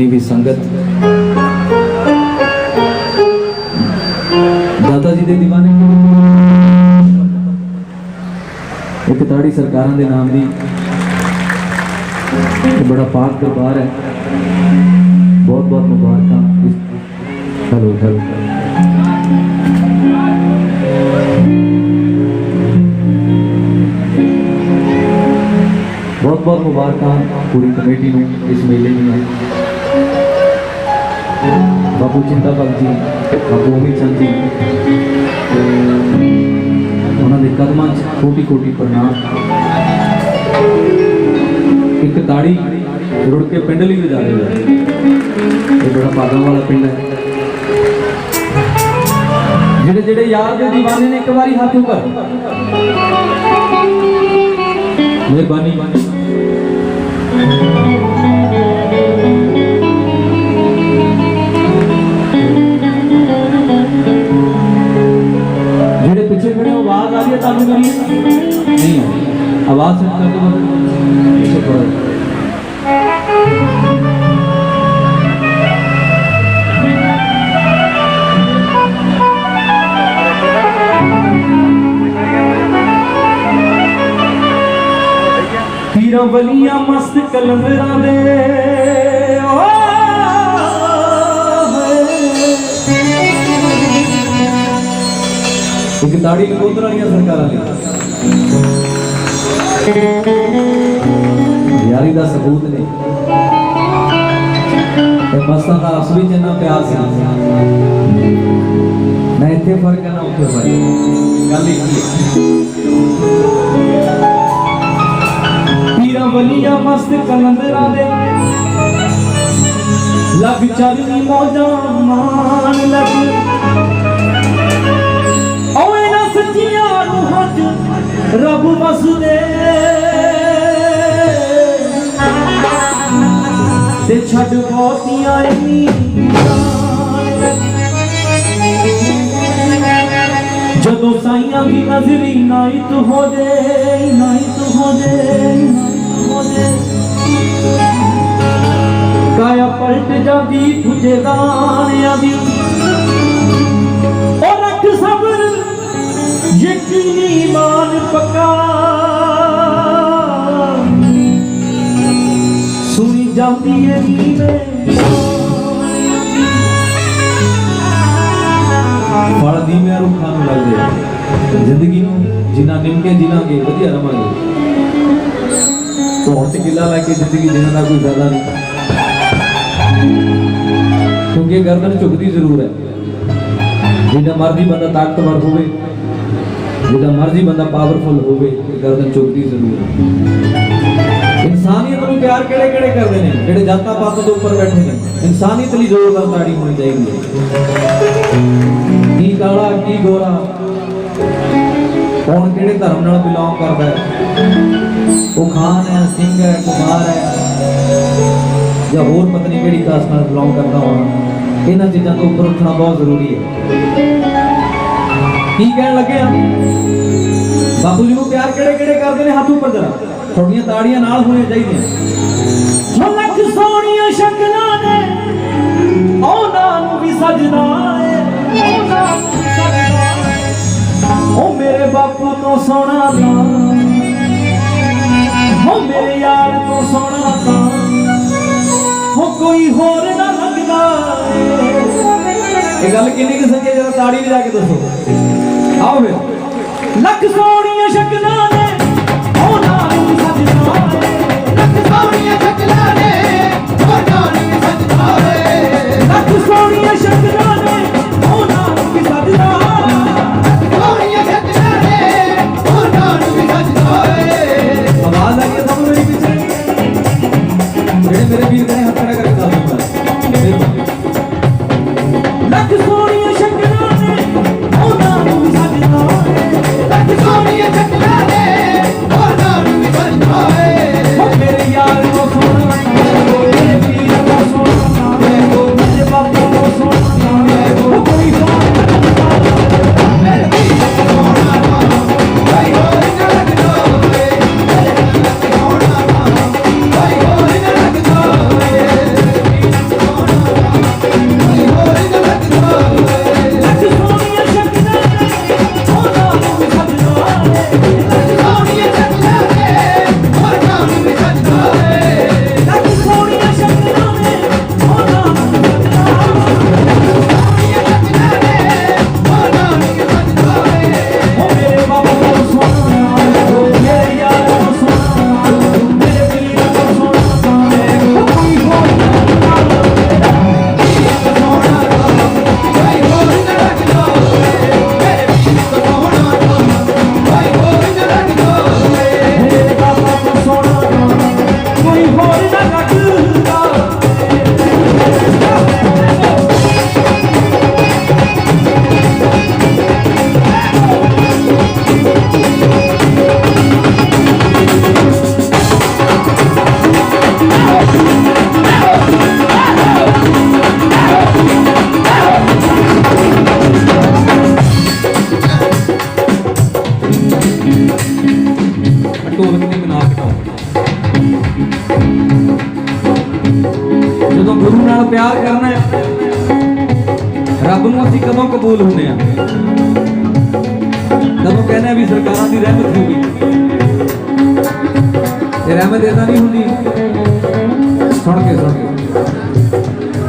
जिन्नी भी संगत दाता जी दे दीवाने एक ताड़ी सरकारां दे नाम दी बड़ा पाक दरबार है। बहुत बहुत मुबारक। हेलो हेलो बहुत बहुत मुबारक पूरी कमेटी में इस मेले में। बाबू चिंता भगत जी, बाबू अमित चंद जी, उन्होंने कदमां कोटि कोटि प्रणाम। एक ताड़ी रुड़ के पिंड लिए जा रहे हैं। ये बड़ा भागा वाला पिंड है। जेड़े जेड़े यार दे दीवाने ने एक बारी हाथ ऊपर। मेहरबानी जेड़े पीछे खड़े आवाज आ रही है ताकि मेरी नहीं है आवाज सेट कर दो पीछे थोड़ा। पीरा वलिया मस्त कलंदरा दे एक दाड़ी नकोदर वाली सरकार यारी का सबूत ने मस्तां का असली जिन्ना प्यार से मैं इतने फर्क है ना उठे फर्क गल पीरा वलिया मस्त कलंदरा दे लग चलनी मौजा मान लग ओए ना सच्चियां रूहां च रब वसदे ते छड़ बहुतियां इन्नी जदों साइयां की नजरी नाइट हो दे नाइट हो दे काया पलट जाती तुझे दानिया दी और रख सब्र यकीनी ईमान पक्का सुनी जाती है नीवे फल दी में रुखा लग जाए जिंदगी जिन्ना निमके जिनांगे वधिया रवांगे तो हट किला लैके जिंदगी जीने का कोई फायदा नहीं क्योंकि गर्दन झुकती जरूर है। जिन्ना मर्जी बंदा ताकतवर होवे जिन्ना मर्जी बंदा पावरफुल होवे गर्दन झुकती जरूर है। इंसानियत को प्यार केड़े केड़े करते हैं जेड़े जाता पात के ऊपर बैठे ने इंसानियत लिए जोरदार ताड़ी होनी चाहिए। की काला की गोरा कौन केड़े धर्म नाल बिलोंग करता है वो खान है सिंह है कुमार है या होर पत्नी केड़ी कास्ट नाल बिलोंग करता होना इन्हां चीज़ां तो ऊपर उठना बहुत जरूरी है। की कहण लगे बापू जी को प्यार केड़े केड़े करते हैं हाथ ऊपर जरा थोड़ियां ताड़ियां नाल होनी चाहिए। लख सोहणियां शक्लां ने उन्हां नूं भी सजना है ओ मेरे बापू तो सोना था ओ मेरे यार तो सोना था हो कोई होर ना लगदा। ये गल किन्नी कि सच्ची जरा ताड़ी भी जाके दसो आओ फिर। लख सोहणियां शक्लां ने ओ नाल भी सजना लख सोहणियां शक्लां ने ओ नाल भी सजना लख सोहणियां शक्लां ने ओ नाल भी सजना आवाज आ गई सब मेरे पीछे मेरे वीर ने हाथ खड़ा करके साथ लख सोहणियां शक्लां ने ओ नाल भी सजना लख सोहणियां शक्लां ਢੋਲਕ ਦੀ ਮਨਾ ਘਟਾਓ। ਜਦੋਂ ਗੁਰੂ ਨਾਲ ਪਿਆਰ ਕਰਨਾ ਹੈ, ਰੱਬ ਨੂੰ ਅਸੀਂ ਕਦੋਂ ਕਬੂਲ ਹੁੰਦੇ ਆ? ਜਦੋਂ ਕਹਿੰਦੇ ਆ ਵੀ ਸਰਕਾਰਾਂ ਦੀ ਰਹਿਮਤ ਹੋਊਗੀ। ਇਹ ਰਹਿਮਤ ਇਦਾਂ ਨਹੀਂ ਹੁੰਦੀ, ਸੁਣ ਕੇ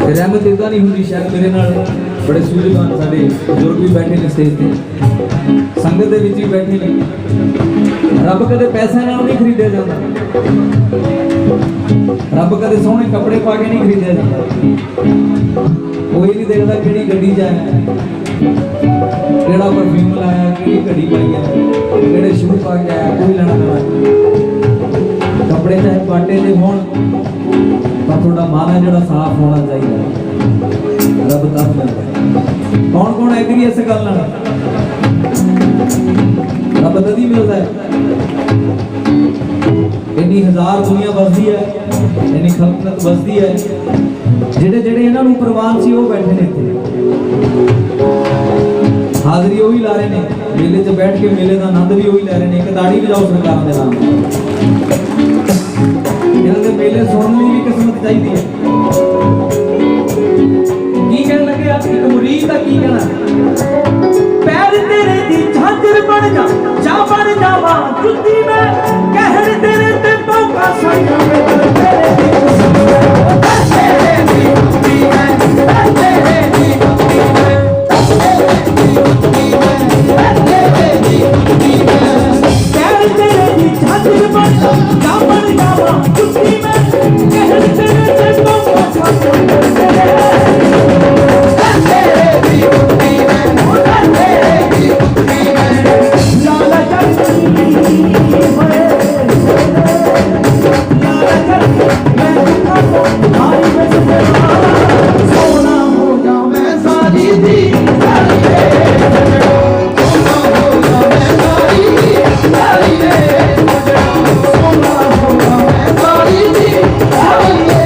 ਇਹ ਰਹਿਮਤ ਇਦਾਂ ਨਹੀਂ ਹੁੰਦੀ। ਸ਼ਾਇਦ ਮੇਰੇ ਨਾਲ ਬੜੇ ਸੂਝਵਾਨ ਸਾਡੇ ਬਜ਼ੁਰਗ ਵੀ ਬੈਠੇ ਨੇ ਸਟੇਜ ਤੇ, ਸੰਗਤ ਦੇ ਵਿੱਚ ਵੀ ਬੈਠੇ ਨੇ। ਰੱਬ ਕਦੇ ਪੈਸਿਆਂ ਨਾਲ ਨਹੀਂ ਖਰੀਦਿਆ ਜਾਂਦਾ, ਰੱਬ ਕਦੇ ਸੋਹਣੇ ਕੱਪੜੇ ਪਾ ਕੇ ਨਹੀਂ ਖਰੀਦਿਆ ਜਾਂਦਾ। ਕੋਈ ਨਹੀਂ ਦੇਖਦਾ ਕਿਹੜੀ ਗੱਡੀ 'ਚ ਆਇਆ, ਕਿਹੜਾ ਪਰਫਿਊਮ ਲਾਇਆ, ਕਿਹੜੀ ਘੜੀ ਪਾਈ ਹੈ, ਕਿਹੜੇ ਸ਼ੂ ਪਾ ਕੇ ਆਇਆ, ਕੋਈ ਲੈਣਾ ਦੇਣਾ। ਕੱਪੜੇ ਚਾਹੇ ਪਾਟੇ ਦੇ ਹੋਣ, ਪਰ ਤੁਹਾਡਾ ਮਨ ਹੈ ਜਿਹੜਾ ਸਾਫ਼ ਹੋਣਾ ਚਾਹੀਦਾ। ਰੱਬ ਤਾਂ ਮਿਲਦਾ। ਕੌਣ ਐਗਰੀ ਇਸ ਗੱਲ ਨਾਲ? ਰੱਬ ਤਦੀ ਮਿਲਦਾ ਹੈ। ਇੰਨੀ ਹਜ਼ਾਰ ਦੁਨੀਆ ਵਸਦੀ ਹੈ, ਇੰਨੀ ਖਲਕਤ ਵਸਦੀ ਹੈ, ਜਿਹੜੇ ਇਹਨਾਂ ਨੂੰ ਪ੍ਰਵਾਨ ਸੀ ਉਹ ਬੈਠੇ ਨੇ ਇੱਥੇ, ਹਾਜ਼ਰੀ ਉਹੀ ਲਾ ਰਹੇ ਨੇ, ਮੇਲੇ 'ਚ ਬੈਠ ਕੇ ਮੇਲੇ ਦਾ ਆਨੰਦ ਵੀ ਉਹੀ ਲੈ ਰਹੇ ਨੇ। ਇੱਕ ਤਾੜੀ ਵਜਾਓ ਸਰਕਾਰਾਂ ਦੇ ਨਾਮ। ਇਹਨਾਂ ਦੇ ਮੇਲੇ ਸੁਣਨ ਲਈ ਵੀ ਕਿਸਮਤ ਚਾਹੀਦੀ ਹੈ। ਕੀ ਕਹਿਣ ਲੱਗਿਆ ਇੱਕ ਮੁਰੀਦ ਦਾ? ਕੀ ਕਹਿਣਾ? ਪੈਰ ਤੇਰੇ ਦੀ ਝਾਂਜਰ ਬਣ ਜਾ, ਜਾ ਬਣ ਜਾਵਾਂ ਜੁੱਤੀ ਮੈਂ, ਕਹਿਣ ਤੇਰੇ ਤੇ ਪੌਂਕਾ ਸਾਈਆਂ ਵਿੱਚ ਤੇਰੇ ਦੀ ਜੁੱਤੀ ਮੈਂ, ਤੇਰੇ ਦੀ ਜੁੱਤੀ ਮੈਂ, ਤੇਰੇ ਦੀ ਜੁੱਤੀ ਮੈਂ, ਤੇਰੇ ਦੀ ਜੁੱਤੀ ਮੈਂ। ਪੈਰ ਤੇਰੇ ਦੀ ਝਾਂਜਰ ਬਣ ਜਾ, ਜਾ ਬਣ ਜਾਵਾਂ ਜੁੱਤੀ ਮੈਂ, ਕਹਿਣ ਤੇਰੇ ਤੇ ਪੌਂਕਾ ਸਾਈਆਂ ਵਿੱਚ ਤੇਰੇ ਦੀ ਜੁੱਤੀ ਮੈਂ, ਤੇਰੇ ਦੀ ਜੁੱਤੀ ਮੈਂ। ਲਾਲਾ ਕਰਦੀ ਹੋਏ ਲਾਲਾ ਕਰਦੀ ਮੈਂ ਦੁੱਖਾਂ ਮਾਰੀ ਵਿੱਚ ਸੋਨਾ ਹੋ ਜਾ ਮੈਂ ਸਾਰੀ ਦੀ ਸਾਰੀ ਵੇ, ਸੋਨਾ ਹੋ ਜਾ ਮੈਂ ਸਾਰੀ ਦੀ ਸਾਰੀ ਵੇ, ਸੋਨਾ ਹੋ ਜਾ ਮੈਂ ਸਾਰੀ ਦੀ ਸਾਰੀ ਵੇ।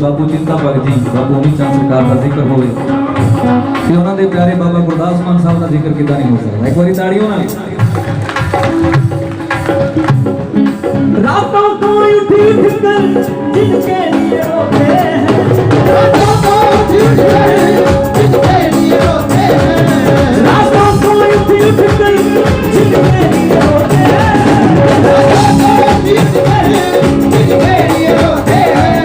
बाबू चिंता भगत जी बाबू अमित चंद सरकार का जिक्र होवे ते उन्हां दे प्यारे बाबा गुरदास मान साहब का जिक्र किदा नहीं हो सकता। एक बारी ताड़ियों नाल रातों को उठी फिकर जिनके लिए रोते हैं, रातों को उठी फिकर जिनके लिए रोते हैं, रातों को उठी फिकर जिनके लिए रोते हैं, रातों को उठी फिकर जिनके लिए रोते हैं।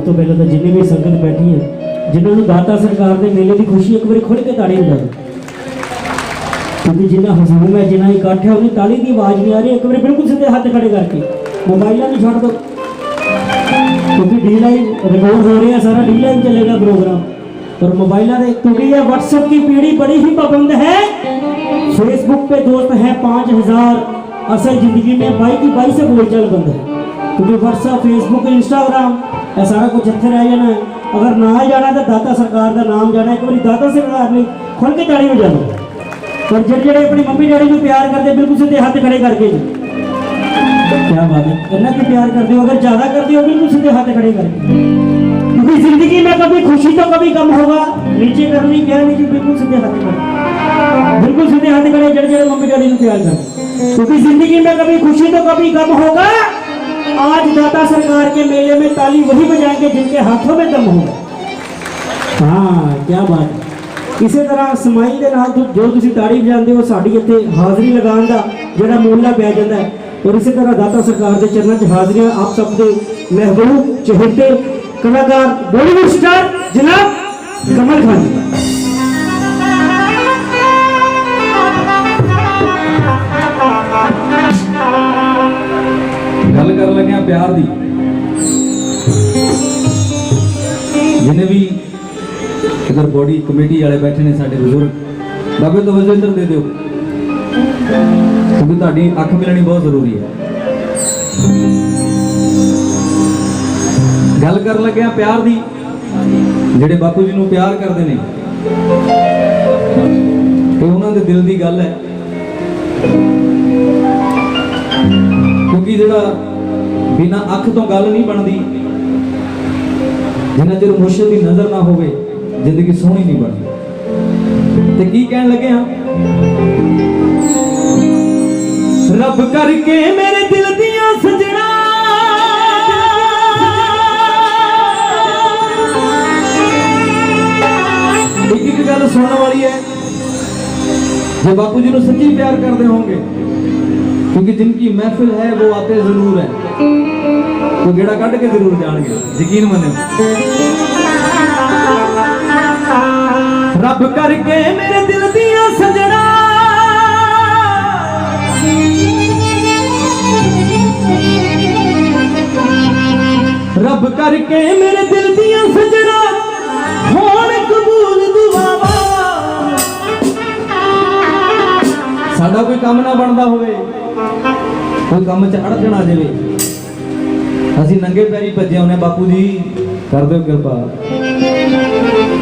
सब तो पहले तो जिन्हें भी संगत बैठी है जिन्होंने दाता सरकार के मेले की खुशी एक बार खुल के ताड़ी बजा दो, क्योंकि जिन्ना हजूम है जिन्ना इकट्ठ है उन्हें ताली की आवाज़ नहीं आ रही। एक बार बिल्कुल सीधे हाथ खड़े करके मोबाइल भी छोड़ दो, क्योंकि डी लाइन रिकॉर्ड हो रहा है, सारा डी लाइन चलेगा प्रोग्राम और मोबाइल क्योंकि ये व्हाट्सएप की पीढ़ी बड़ी ही पाबंद है। फेसबुक पे दोस्त हैं 5000, असल जिंदगी में 22 से बोलचाल बंद है, क्योंकि व्हाट्सएप फेसबुक इंस्टाग्राम ये सारा कुछ इतने रह जाना है। अगर ना जाना तो दाता सरकार का नाम जाना, एक बार दाता सरकार ने खुल के ताड़ी बजा दो। और जेड़े अपनी मम्मी डैडी को प्यार करते बिल्कुल सीधे हाथ खड़े करके जी, क्या बात है, इतना कि प्यार करते हो, अगर ज्यादा करते हो बिल्कुल सीधे हाथ खड़े करके, क्योंकि जिंदगी में कभी खुशी तो कभी गम होगा। नीचे करनी क्या नीचे बिल्कुल सीधे हाथ खड़े, बिल्कुल सीधे हाथ खड़े जेड़े मम्मी डैडी को प्यार करते, क्योंकि जिंदगी में कभी खुशी तो कभी गम होगा। आज दाता सरकार के मेले में ताली वही बजाएंगे जिनके हाथों में दम होगा। हाँ क्या बात है। इसी तरह समाई के नाल जो तुम ताड़ी बजाते हो साड़ी इतने हाजरी लगाने का जोड़ा मूल्य पै जाता है। और इसी तरह दाता सरकार के चरणों च हाजरियां आप सबके महबूब चहेते कलाकार बॉलीवुड स्टार जनाब कमल खान जी। गल कर लगे प्यार दी, जिन्हें भी इधर बॉडी कमेटी वाले बैठे ने साडे बुजुर्ग बाबे तो वजह इधर दे दो, क्योंकि तुहाडी अख मिलनी बहुत जरूरी है। गल कर लगे प्यार दी, जेडे बापू जी नूं प्यार करते हैं ये उन्होंने दिल की गल है, क्योंकि जेड़ा बिना अख तो गल नहीं बनती, जिन्ना चਿਰ मुर्शिद की नजर ना होवे जिंदगी सोहनी नहीं बनती। ते की कहन लगे हाँ, रब करके मेरे दिल दिया सजना एक गल सुनने वाली है, जो बापू जी को सच्ची प्यार करते होंगे, क्योंकि जिनकी महफिल है वो आते जरूर है, तो गेड़ा कट के जरूर जाएंगे, यकीन माने। रब करके मेरे दिल दिया सजना रब करके मेरे दिल दिया सजना होण कबूल दुआवा। साडा कोई काम ना बनता होवे, कोई काम च अड़चन आ जाए, असी नंगे पैरी भजे आने, बापू जी कर दो कृपा,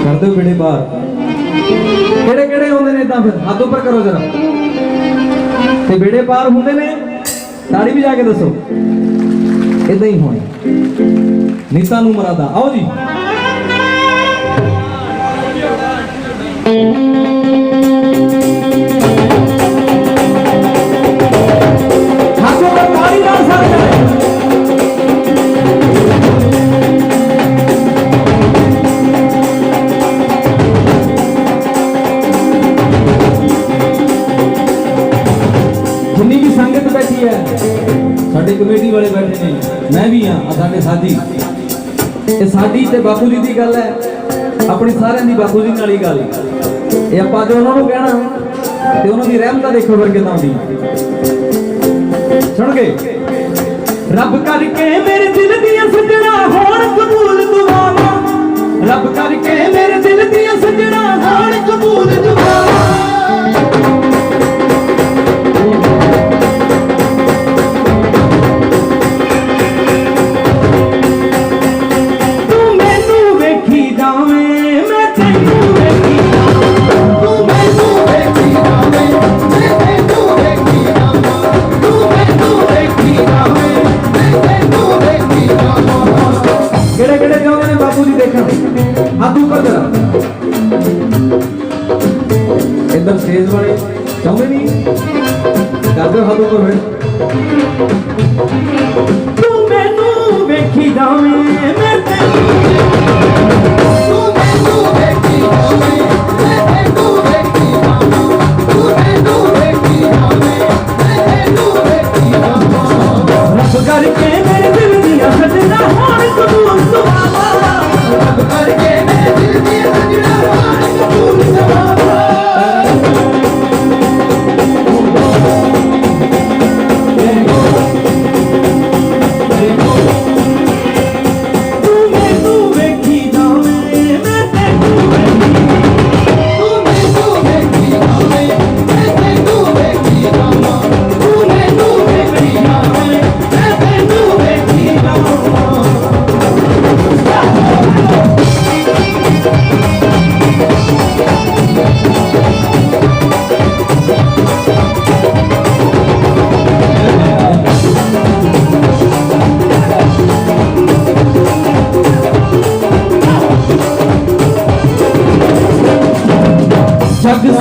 कर दो बेड़े पार। केड़े केड़े होंदे ने तां फिर हाथ ऊपर करो जरा, ते बेड़े पार होंदे ने ताड़ी भी जाके दसो, इदां ही होने नीता नूं मरादा। आओ जी हाथों पर ताड़ी ना सारे जाए। जिन्नी भी संगत बैठी है, साडे कमेटी वाले बैठे ने, मैं भी हाँ, साडे साथी, ये साडी ते बापू जी की गल है, अपनी सारिਆਂ ਦੀ बापू जी नाल ही गल। ये आपां जो उन्होंने कहना ते उन्हों दी रहमत देखो फिर किदां दी सुन के। रब करके मेरे दिल दियां सजना होण कबूल दुआवां, रब करके मेरे दिल दियां सजना होण कबूल दुआवां। हाथ ऊपर करा, इधर स्टेज वाले चाहते नहीं कर दो हाथ ऊपर। तू मैनू वेखी जावे मैं तैनू वेखी जावे मैं तैनू वेखी जावा, तू मैनू वेखी जावे मैं तैनू वेखी जावा। रब करके मेरे दिल दिया सजना होण कबूल दुआवा।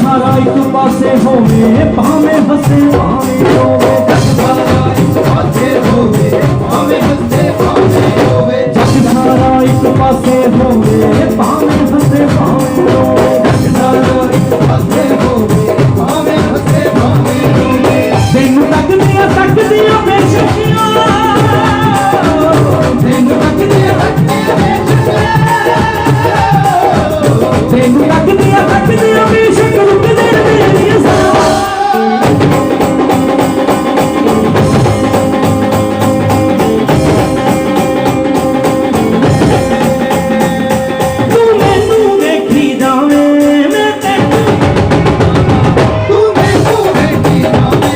सारा एक पासे होवे भावे हसे भावे रोवे जग सारा एक पासे होवे भावे हसे भावे रोवे जग सारा एक पासे होवे भावे हसे भावे रोवे जग सारा एक पासे होवे भावे हसे भावे रोवे तेनू तकदियां बेशकियां तेनू तकदियां बेशकियां तेनू तकदियां बेशक रुक दे मेरी सां तू मैनू वेखी जावे मैं तैनू तू मैनू वेखी जावे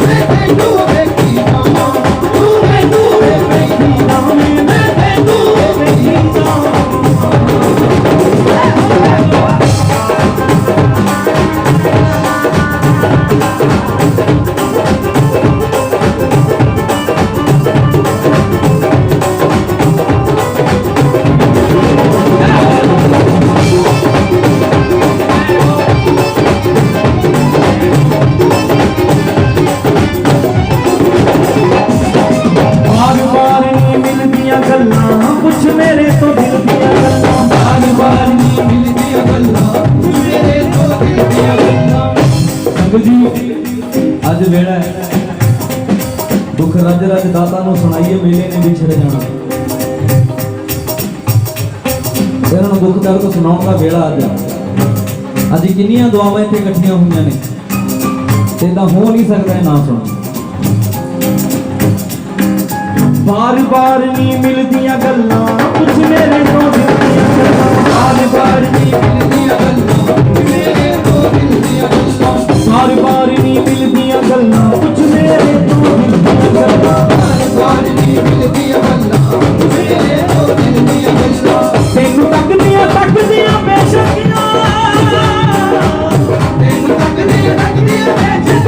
मैं तैनू वेखी जावां तू मैनू वेखी जावे मैं तैनू वेखी जावां कुछ मेरे तो दिल दिया गल्लां बार बार नहीं मिलदियां गल्लां कुछ मेरे तो दिल दिया गल्लां संगत जी अज वेड़ा है दुख रज रज दाता नूं सुनाइए मेले ने विछड़ जाना इन्हां नूं दुख दर्द सुनाउण दा वेला अज किन्नियां दुआवां इत्थे इकट्ठियां होईयां ने ते तां हो नहीं सकदा ना सुण बार बार नहीं मिलदियां गल्लां कुछ मेरे तो दिल दियां गल्लां बार बार नहीं मिलदियां गल्लां कुछ मेरे तो दिल दियां गल्लां बार बार नहीं मिलदियां गल्लां कुछ मेरे तो दिल दियां गल्लां बार बार नहीं मिलदियां गल्लां कुछ मेरे तो दिल दियां गल्लां तेनू तकदियां बेशकियां तेनू तकदियां बेशकियां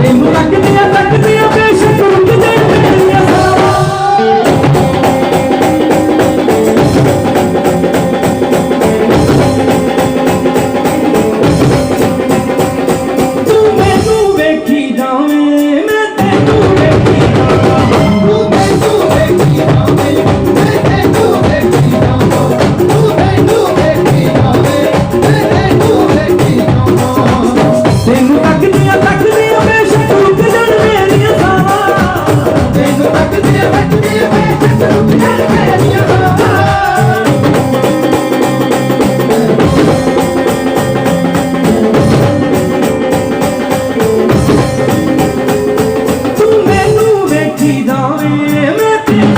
तेनू तकदियां बेशक रुक दे मेरी सां तू मैनू वेखी जावे मैं तैनू वेखी जावां तू मैनू वेखी जावे मैं तैनू वेखी जावां तू मैनू वेखी जावे मैं तैनू वेखी जावां तेनू तकदियां बेशक रुक जा मेरी सां तेनू तकदियां बेशक रुक जा मेरी सां तू मैनू वेखी जावे मैं तैनू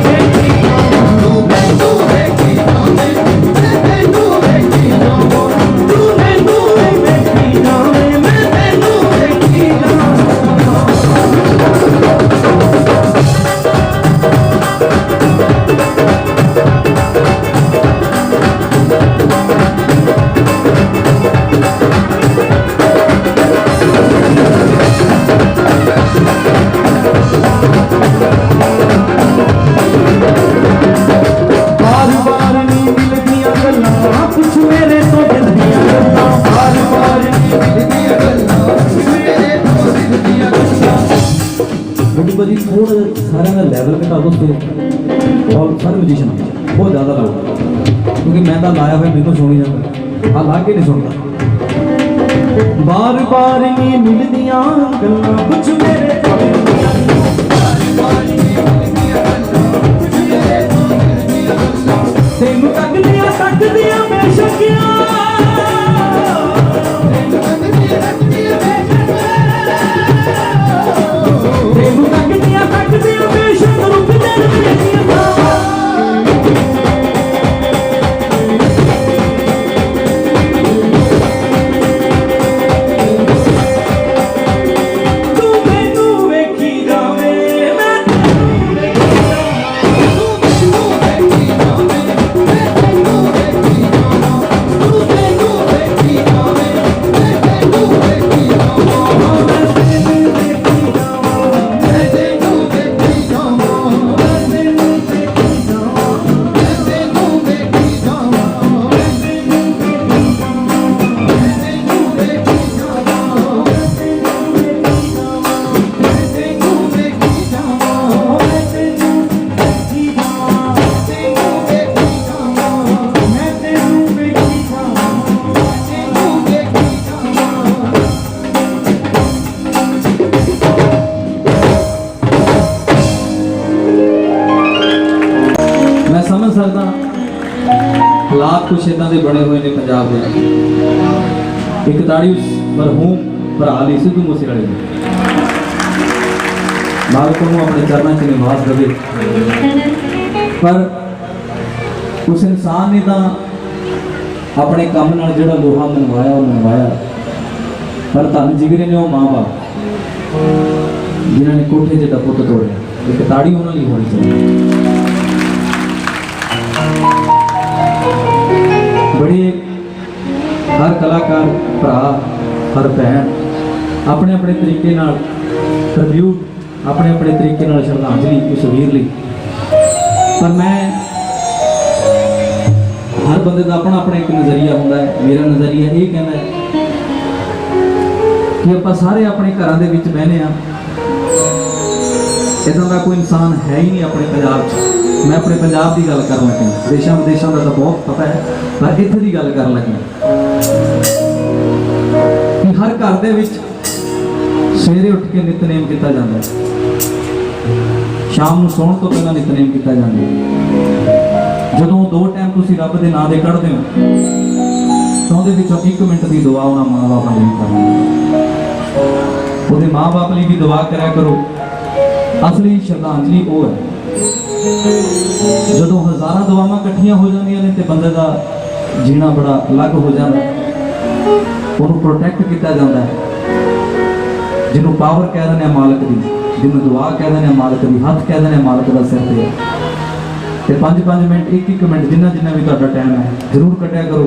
वेखी जावां तू मैनू वेखी जावे मैं तैनू वेखी जावां तू मैनू वेखी जावे मैं तैनू वेखी जावां बार बार नहीं मिलदियां गल्लां कुछ मेरे तो दिल दियां गल्लां बार बार नहीं मिलदियां गल्लां कुछ मेरे तो दिल दियां गल्लां बड़ी बड़ी थोड़ा सारे का लेवल घटा दो और सारे म्यूजिशियन बहुत ज़्यादा लाओ क्योंकि मैं तो लाया हुआ मेरे को सुनी जाता हाँ ला के नहीं सुनता बार बार नहीं मिलदियां गल्लां कुछ मेरे तो दिल दियां बार बार नहीं मिलदियां गल्लां कुछ मेरे तो दिल दियां गल्लां तेनू तकदियां बेशकियां तेनू तकदियां बेशकियां तेनू तकदियां बेशक रुक जा मेरी सां तू मैनू वेखी जावे मैं तैनू सकता, हालात कुछ इदां दे बने हुए ने पंजाब दे। एक ताड़ी उस मरहूम भरा ली सिद्धू मूसेवाले ने, मालक नूं अपने चरणों च निवास देवे। पर उस इंसान ने तो अपने काम नाल जिहड़ा लोहा मनवाया वो मनवाया, पर धन जिगरे ने वो माँ बाप जिन्होंने कोठे जिदा पुत तोड़िया। एक ताड़ी उन्होंने लिए होनी चाहिए। बड़े हर कलाकार भरा हर भैन अपने अपने तरीके नाल ट्रिब्यूट, अपने अपने तरीके नाल श्रद्धांजलि उस वीर ली। पर मैं हर बंदे का अपना अपना एक नज़रिया होंदा है। मेरा नज़रिया ये कहना है कि आप सारे अपने घरों के विच बहने आ, इदां दा कोई इंसान है ही नहीं अपने पंजाब च। मैं अपने पंजाब की गल कर लगा, देशों विदेशों का तो बहुत पता है, पर इत्थे की गल कर लगा कि हर घर दे विच सवेरे उठ के नितनेम किया जाता है, शाम को सोने तो पहला नितनेम किया जाता है। जदों दो टाइम तुसीं रब दे नाम दे कढ़दे हो तो उहदे विचों 1 मिनट की दुआ उन्हां माँ बाप लिए करनी, उहदे माँ बाप लिए भी दुआ करा करो। असली श्रद्धांजलि वो है जदों हज़ारां दुआवां इकट्ठियां हो जांदियां ने ते बंदे दा जीना बड़ा अलग हो जाता है, उन्होंने प्रोटैक्ट किया जाता है। जिन्होंने पावर कह देने मालिक की, जिन्होंने दुआ कह देने मालिक की, हथ कह देने मालिक का सिर पे है। 5-5 मिनट 1-1 मिनट जिन्ना जिन्ना भी तुहाडा टाइम है जरूर कटिया करो,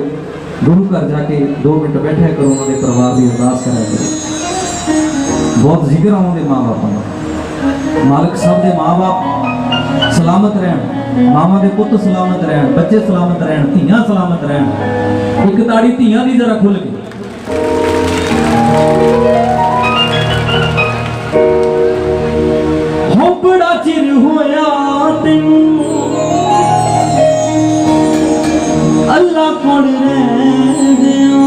गुरु घर जाके 2 मिनट बैठा करो, उन्होंने परिवार की अरदास करा करो। बहुत जिक्र आउंदे माँ बापों का, मालिक सब के माँ बाप सलामत रहन, मामा के पुत सलामत रहन, बच्चे सलामत रहन, धीयां सलामत रहन। एक ताड़ी धीयां दी जरा खुल के। हो बड़ा चिर होया तैनू अल्लाह कोल रहदियां,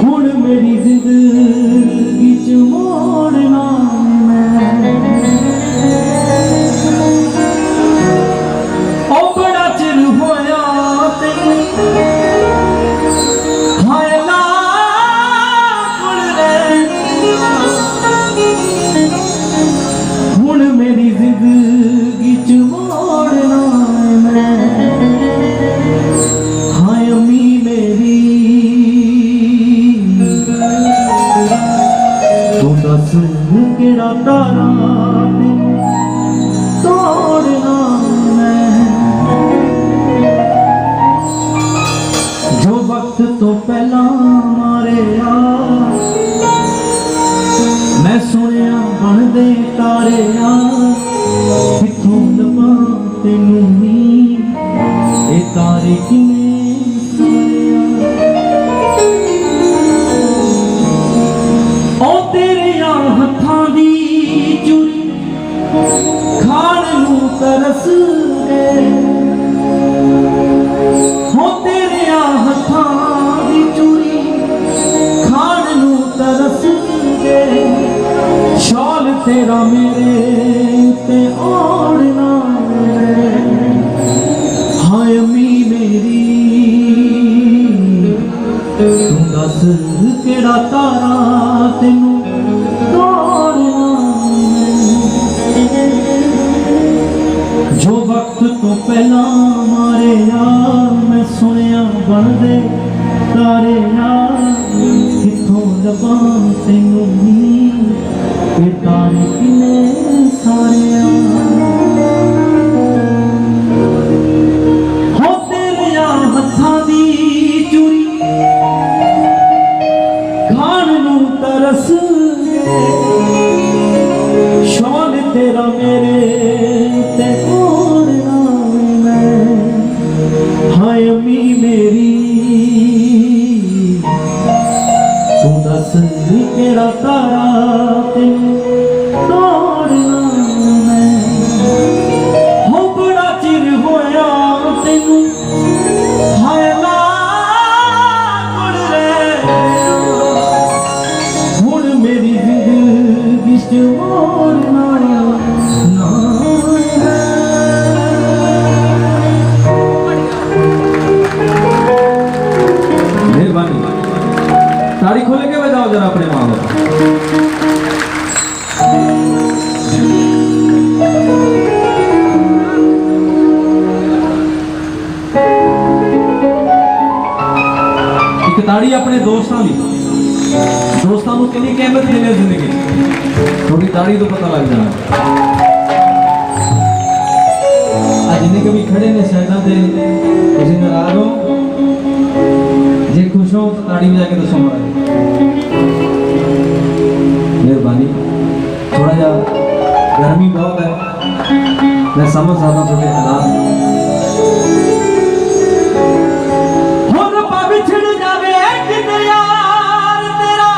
हुण मेरी जिंदगी च मोड़ना मैं। ओ बड़ा चिर होया तैनू हाय ला कोल रहदियां, हुण मेरी जिंदगी च मोड़ना मैं। हाय अम्मी मेरी तू दस केड़ा तारा तोड़ना मैं, जो वक्त तो पहला मारे आ मैं सुनिया बनदे तारे आ, किथों लभा तैनू नी ए तारे किने सारे आ। ओ तेरे हत्थां दी चूरी खाण नूं तरस गए, हो तेरे हत्थां दी चूरी खाण नूं तरस गए। शॉल तेरा मेरे ते ओढ़ना हाय अम्मी मेरी तू दस केड़ा तारा तैनू तोड़ना जो वक्त तो पहला मारे आ मैं सुनिया बनदे तारे आ, किथों लभा तैनू नी ए तारे किने सारे आ। हो तेरे हत्थां दी चूरी खाण नूं तरस गए, शॉल तेरा मेरे ते ओढ़ना मैं। हाय अम्मी मेरी तू दस केड़ा तारा तैनू तोड़ना मैं। हो बड़ा चिर होया तैनू हाय ला कोल रहदियां, हुण मेरी जिंदगी च मोड़ना ना है। ਦੋਸਤਾਂ ਦੀ ਨੂੰ ਕਿੰਨੀ ਅਹਿਮੀਅਤ ਦਿੰਦੇ ਜ਼ਿੰਦਗੀ ਥੋੜੀ ਤਾੜੀ ਤੋਂ ਪਤਾ ਲੱਗ ਜਾਣਾ ਅੱਜ ਜਿੰਨੇ ਕਵੀ ਖੜੇ ਨੇ ਸਾਈਡਾਂ ਤੇ ਤੁਸੀਂ ਨਾਰਾਜ਼ ਹੋ ਜੇ ਖੁਸ਼ ਹੋ ਤਾਂ ਤਾੜੀ ਵਜਾ ਕੇ ਦੱਸੋ ਮਾੜਾ ਮਿਹਰਬਾਨੀ थोड़ा जा गर्मी बहुत है मैं समझ सकता थोड़े हालात बिछड़ जावे यार तेरा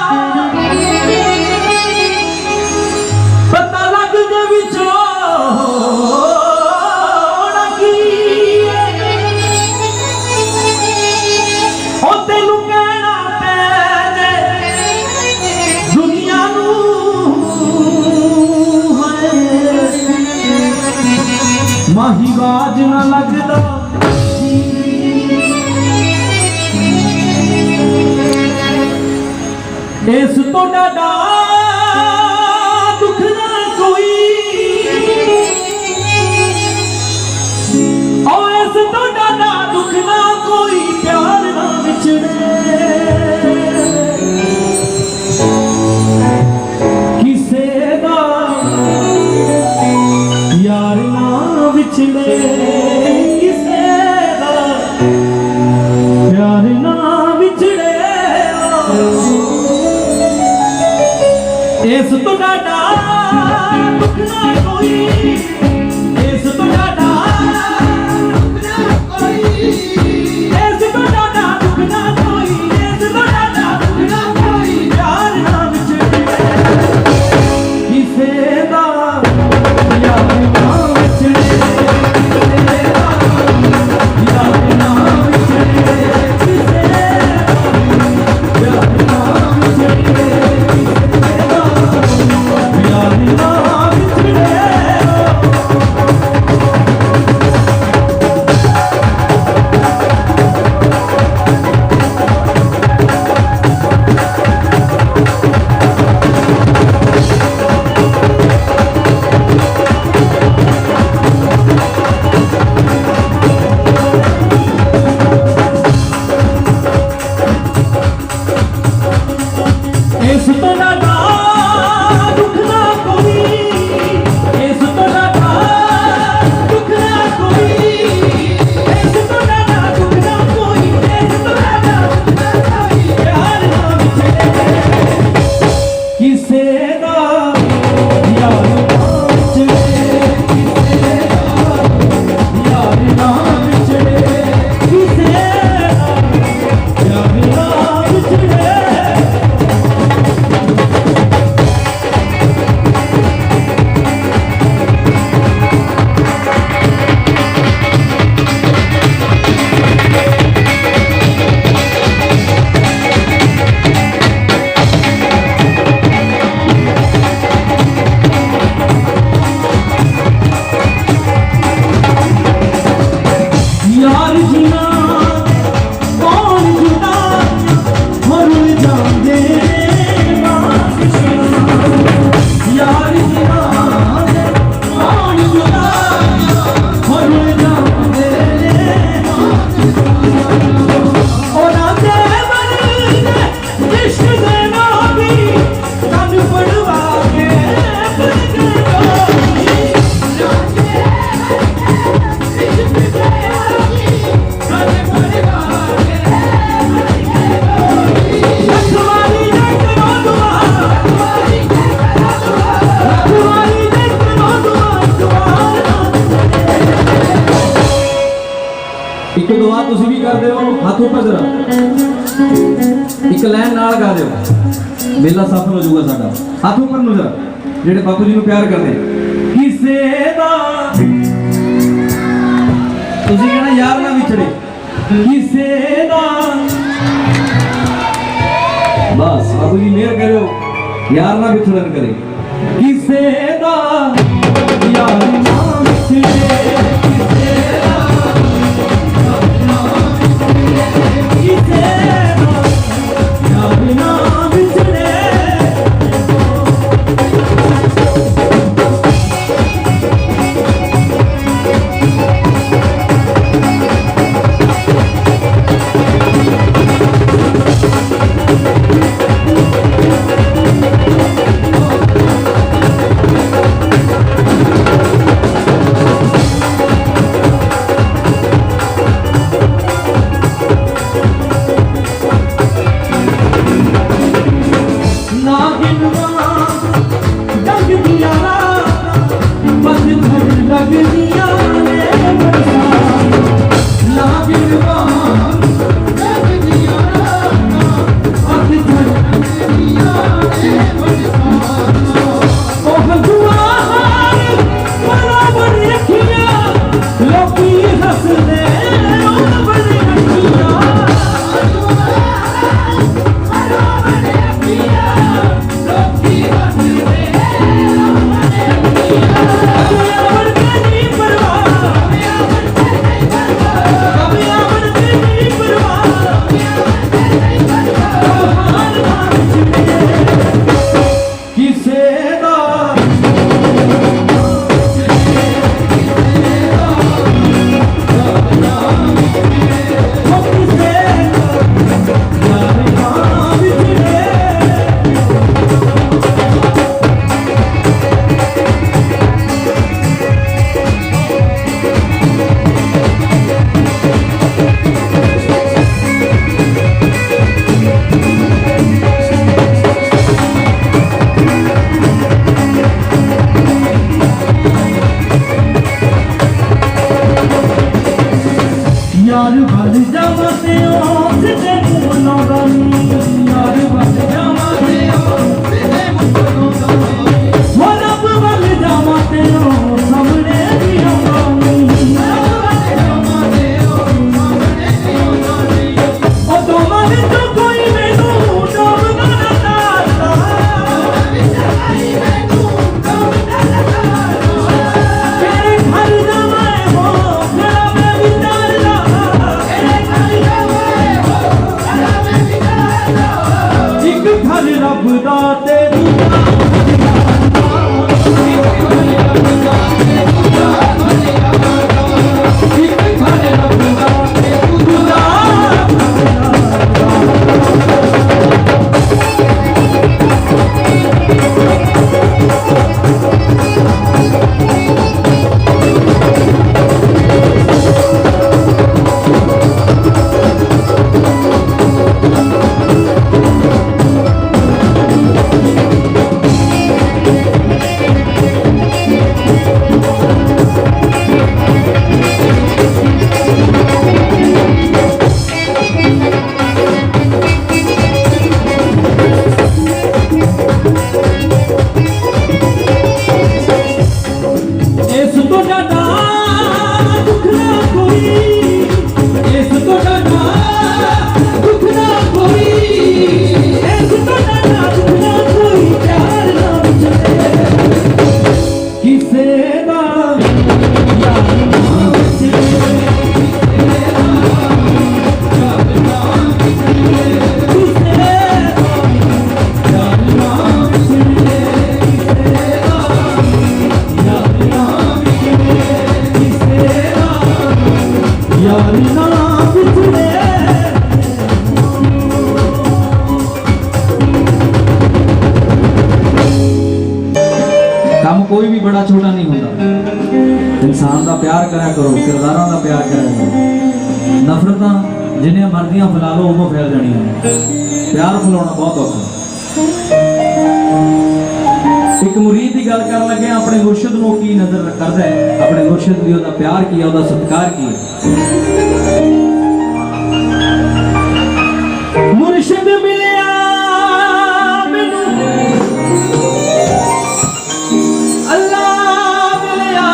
पता लग जे विछोड़ा की ओ तेनू कहना पै जे दुनिया नू माही बाज ना लगदा इस तो डाडा दुख ना कोई और इस तो डाडा दुख ना कोई प्यार ना विछड़े किसे दा यार ना विछड़े किसे दा प्यार ना विछड़े इस तो डाडा दुख ना कोई इस तो डाडा दुख ना कोई इस तो डाडा दुख ना कोई इस तो डाडा दुख ना कोई प्यार ना विछड़े किसे दा यार ना विछड़े किसे दा यार ना विछड़े किसे दा यार ना विछड़े ਇੱਕ ਦੁਆ ਤੁਸੀਂ ਵੀ ਕਰਦੇ ਹੋ ਹੱਥ ਉੱਪਰ ਜਰਾ ਇੱਕ ਲਾਈਨ ਨਾਲ ਗਾ ਦਿਓ ਮੇਲਾ ਸਫਲ ਹੋ ਜਾਊਗਾ ਸਾਡਾ ਹੱਥ ਉੱਪਰ ਨੂੰ ਜਰਾ ਜਿਹੜੇ ਬਾਪੂ ਜੀ ਨੂੰ ਪਿਆਰ ਕਰਦੇ ਕਿਸੇ ਦਾ ਤੁਸੀਂ ਕਹਿਣਾ ਯਾਰ ਨਾ ਵਿਛੜੇ ਕਿਸੇ ਦਾ ਬਸ ਬਾਪੂ ਜੀ ਮਿਹਰ ਕਰਿਓ ਯਾਰ ਨਾ ਵਿਛੜਨ ਕਰੇ ਕਿਸੇ ਦਾ ਯਾਰ ਨਾ ਵਿਛੜੇ ਕਿਸੇ ਦਾ ਇਸ ਤੋਂ ਜ਼ਿਆਦਾ ਦੁੱਖ ਨਾ ਕੋਈ, ਇਸ ਤੋਂ ਜ਼ਿਆਦਾ ਦੁੱਖ ਨਾ ਕੋਈ, ਇਸ ਤੋਂ ਜ਼ਿਆਦਾ ਦੁੱਖ ਨਾ ਕੋਈ, ਪਿਆਰ ਨਾ ਵਿਛੜੇ ਕਿਸੇ ਦਾ ਯਾਰ ਨਾ ਵਿਛੜੇ, ਕੰਮ ਕੋਈ ਵੀ ਬੜਾ ਛੋਟਾ ਨਹੀਂ ਹੁੰਦਾ। ਇਨਸਾਨ ਦਾ ਪਿਆਰ ਕਰਿਆ ਕਰੋ, ਕਿਰਦਾਰਾਂ ਦਾ ਪਿਆਰ ਕਰਿਆ ਕਰੋ। ਨਫ਼ਰਤਾਂ ਜਿੰਨੀਆਂ ਮਰਜ਼ੀਆਂ ਫੈਲਾ ਲਓ ਉਹ ਫੈਲ ਜਾਣੀਆਂ, ਪਿਆਰ ਫੈਲਾਉਣਾ ਬਹੁਤ ਔਖਾ। ਇੱਕ ਮੁਰੀਦ ਦੀ ਗੱਲ ਕਰਨ ਲੱਗੇ ਆਪਣੇ ਮੁਰਸ਼ਿਦ ਨੂੰ ਕੀ ਨਜ਼ਰ ਕਰਦਾ ਹੈ, ਆਪਣੇ ਮੁਰਸ਼ਿਦ ਦੀ ਉਹਦਾ ਪਿਆਰ ਕੀ ਹੈ, ਉਹਦਾ ਸਤਿਕਾਰ ਕੀ ਹੈ। ਮੁਰਸ਼ਿਦ ਮਿਲਿਆ ਮੈਨੂੰ, ਅੱਲਾ ਮਿਲਿਆ,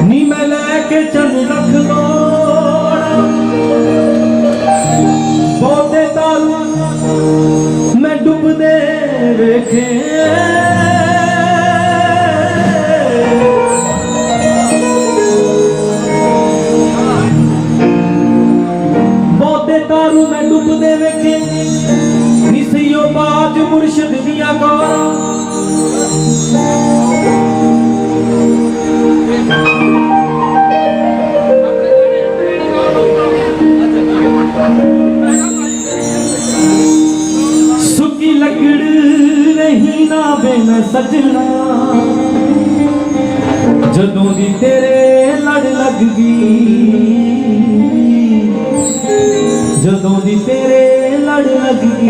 ਨੀ ਮੈਂ ਲੈ ਕੇ ਚੱਲ ਰੱਖ ਲੋੜ, ਬਹੁਤੇ ਤਾਰੂ ਮੈਂ ਡੁੱਬਦੇ ਵੇਖੇ, ਤਾਰੂ ਮੈਂ ਡੁੱਬਦੇ ਵੇਖੇ, ਨਿਸਿਓ ਬਾਜ ਮੁਰਸ਼ਿਦ ਦੀਆਂ ਗੌਰਾਂ, ਸੁੱਕੀ ਲੱਕੜ ਰਹੀ ਨਾ ਵੇ ਮੈਂ ਸਜਣਾ, ਜਦੋਂ ਦੀ ਤੇਰੇ ਲੜ ਲੱਗ ਗਈ, ਜਦੋਂ ਦੀ ਤੇਰੇ ਲੜ ਲੱਗ ਗਈ,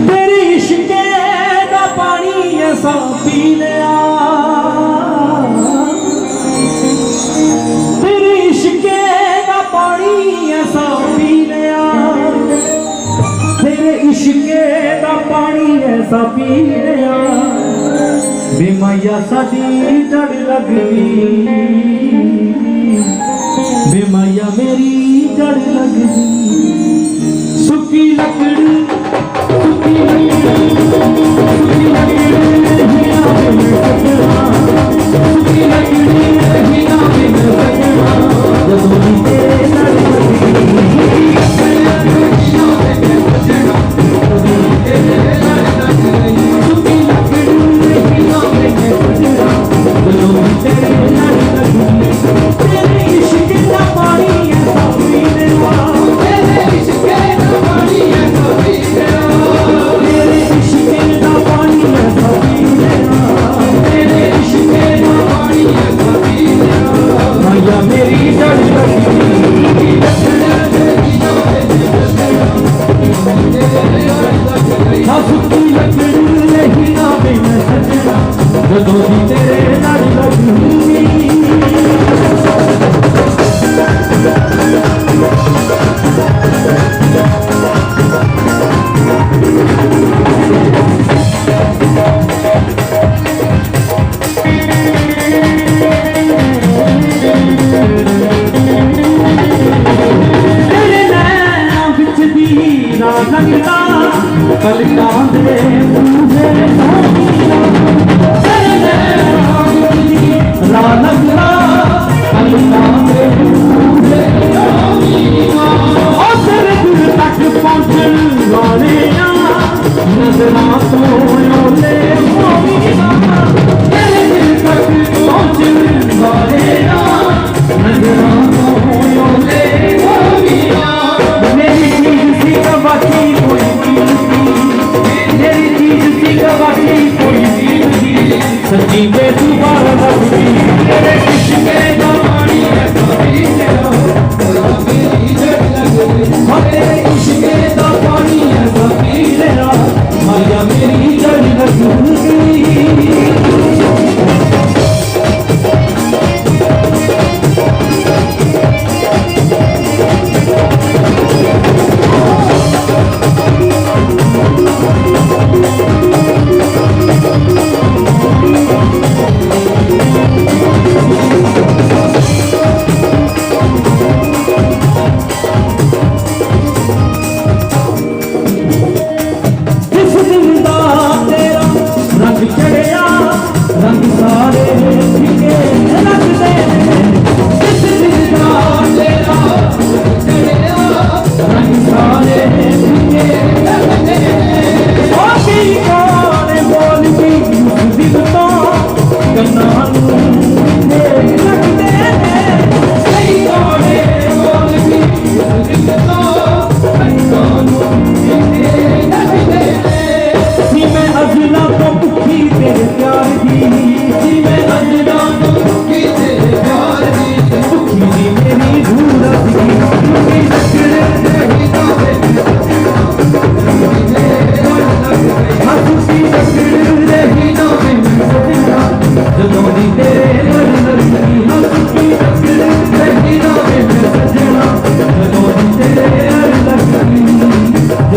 ਤੇਰੇ ਇਸ਼ਕੇ ਦਾ ਪਾਣੀ ਐਸਾ ਪੀ ਲਿਆ, ਤੇਰੇ ਇਸ਼ਕੇ ਦਾ ਪਾਣੀ ਐਸਾ ਪੀ ਲਿਆ, ਤੇਰੇ ਇਸ਼ਕੇ ਦਾ ਪਾਣੀ ਐਸਾ ਪੀ ਲਿਆ, ਬੇਮਾਇਆ ਸਾਡੀ ਜੜ ਲੱਗ ਗਈ, ਬੇਮਾਇਆ ਮੇਰੀ ਜੜ ਲੱਗ ਗਈ, ਸੁੱਕੀ ਲੱਕੜ, ਸੁੱਕੀ ਲੱਕੜ, ਸੁੱਕੀ ਲੱਕੜ ਹੀ ਨਾ ਵੇ ਸਜਣਾ, ਸੁੱਕੀ ਲੱਕੜ ਹੀ ਨਾ ਵੇ ਸਜਣਾ, ਜਦੋਂ ਦੀ ਤੇਰੇ ਲੜ ਲੱਗ ਗਈ, ਸੁੱਕੀ ਲੱਕੜ ਹੀ ਨਾ ਵੇ ਸਜਣਾ, ਜਦੋਂ ਦੀ ਤੇਰੇ ਲੜ ਲੱਗ ਗਈ, ਸੁੱਕੀ ਲੱਕੜ ਹੀ ਨਾ ਵੇ ਸਜਣਾ, ਜਦੋਂ ਦੀ ਤੇਰੇ ਲੜ ਲੱਗ ਗਈ, ਤੇਰੇ ਇਸ਼ਕ ਦਾ ਪਾਣੀ ਐਸਾ ਪੀ ਲਿਆ, ਤੇਰੇ ਇਸ਼ਕ ਦਾ ਪਾਣੀ ਐਸਾ ਪੀ ਲਿਆ, ਤੇਰੇ ਇਸ਼ਕ ਦਾ ਪਾਣੀ ਐਸਾ ਪੀ ਲਿਆ, ਤੇਰੇ ਇਸ਼ਕ ਦਾ ਪਾਣੀ ਐਸਾ ਪੀ ਲਿਆ, ਮਾਇਆ ਮੇਰੀ ਜੜ ਲੱਗੀ, ਨਾ ਸੁੱਕੀ ਲੱਕੜ ਨਹੀਂ ਨਾ ਵੇ ਮੈਂ ਸਜਣਾ, ਜਦੋਂ ਦੀ ਤੇਰੇ ਲੜ ਲੱਗੀ। लगता पलकां दे मुझे ला लगता पलकां दे मुझे और तेरे दिल तक पहुंचन वाले नजरां तो ओले तेरे दिल तक पहुंचन वाले नजरां तो ओले मेरी चीज सी बाकी कोई मेरी चीज सी बाकी कोई सच्ची बेजुबान लगती तेरे इश्क़ का पानी है।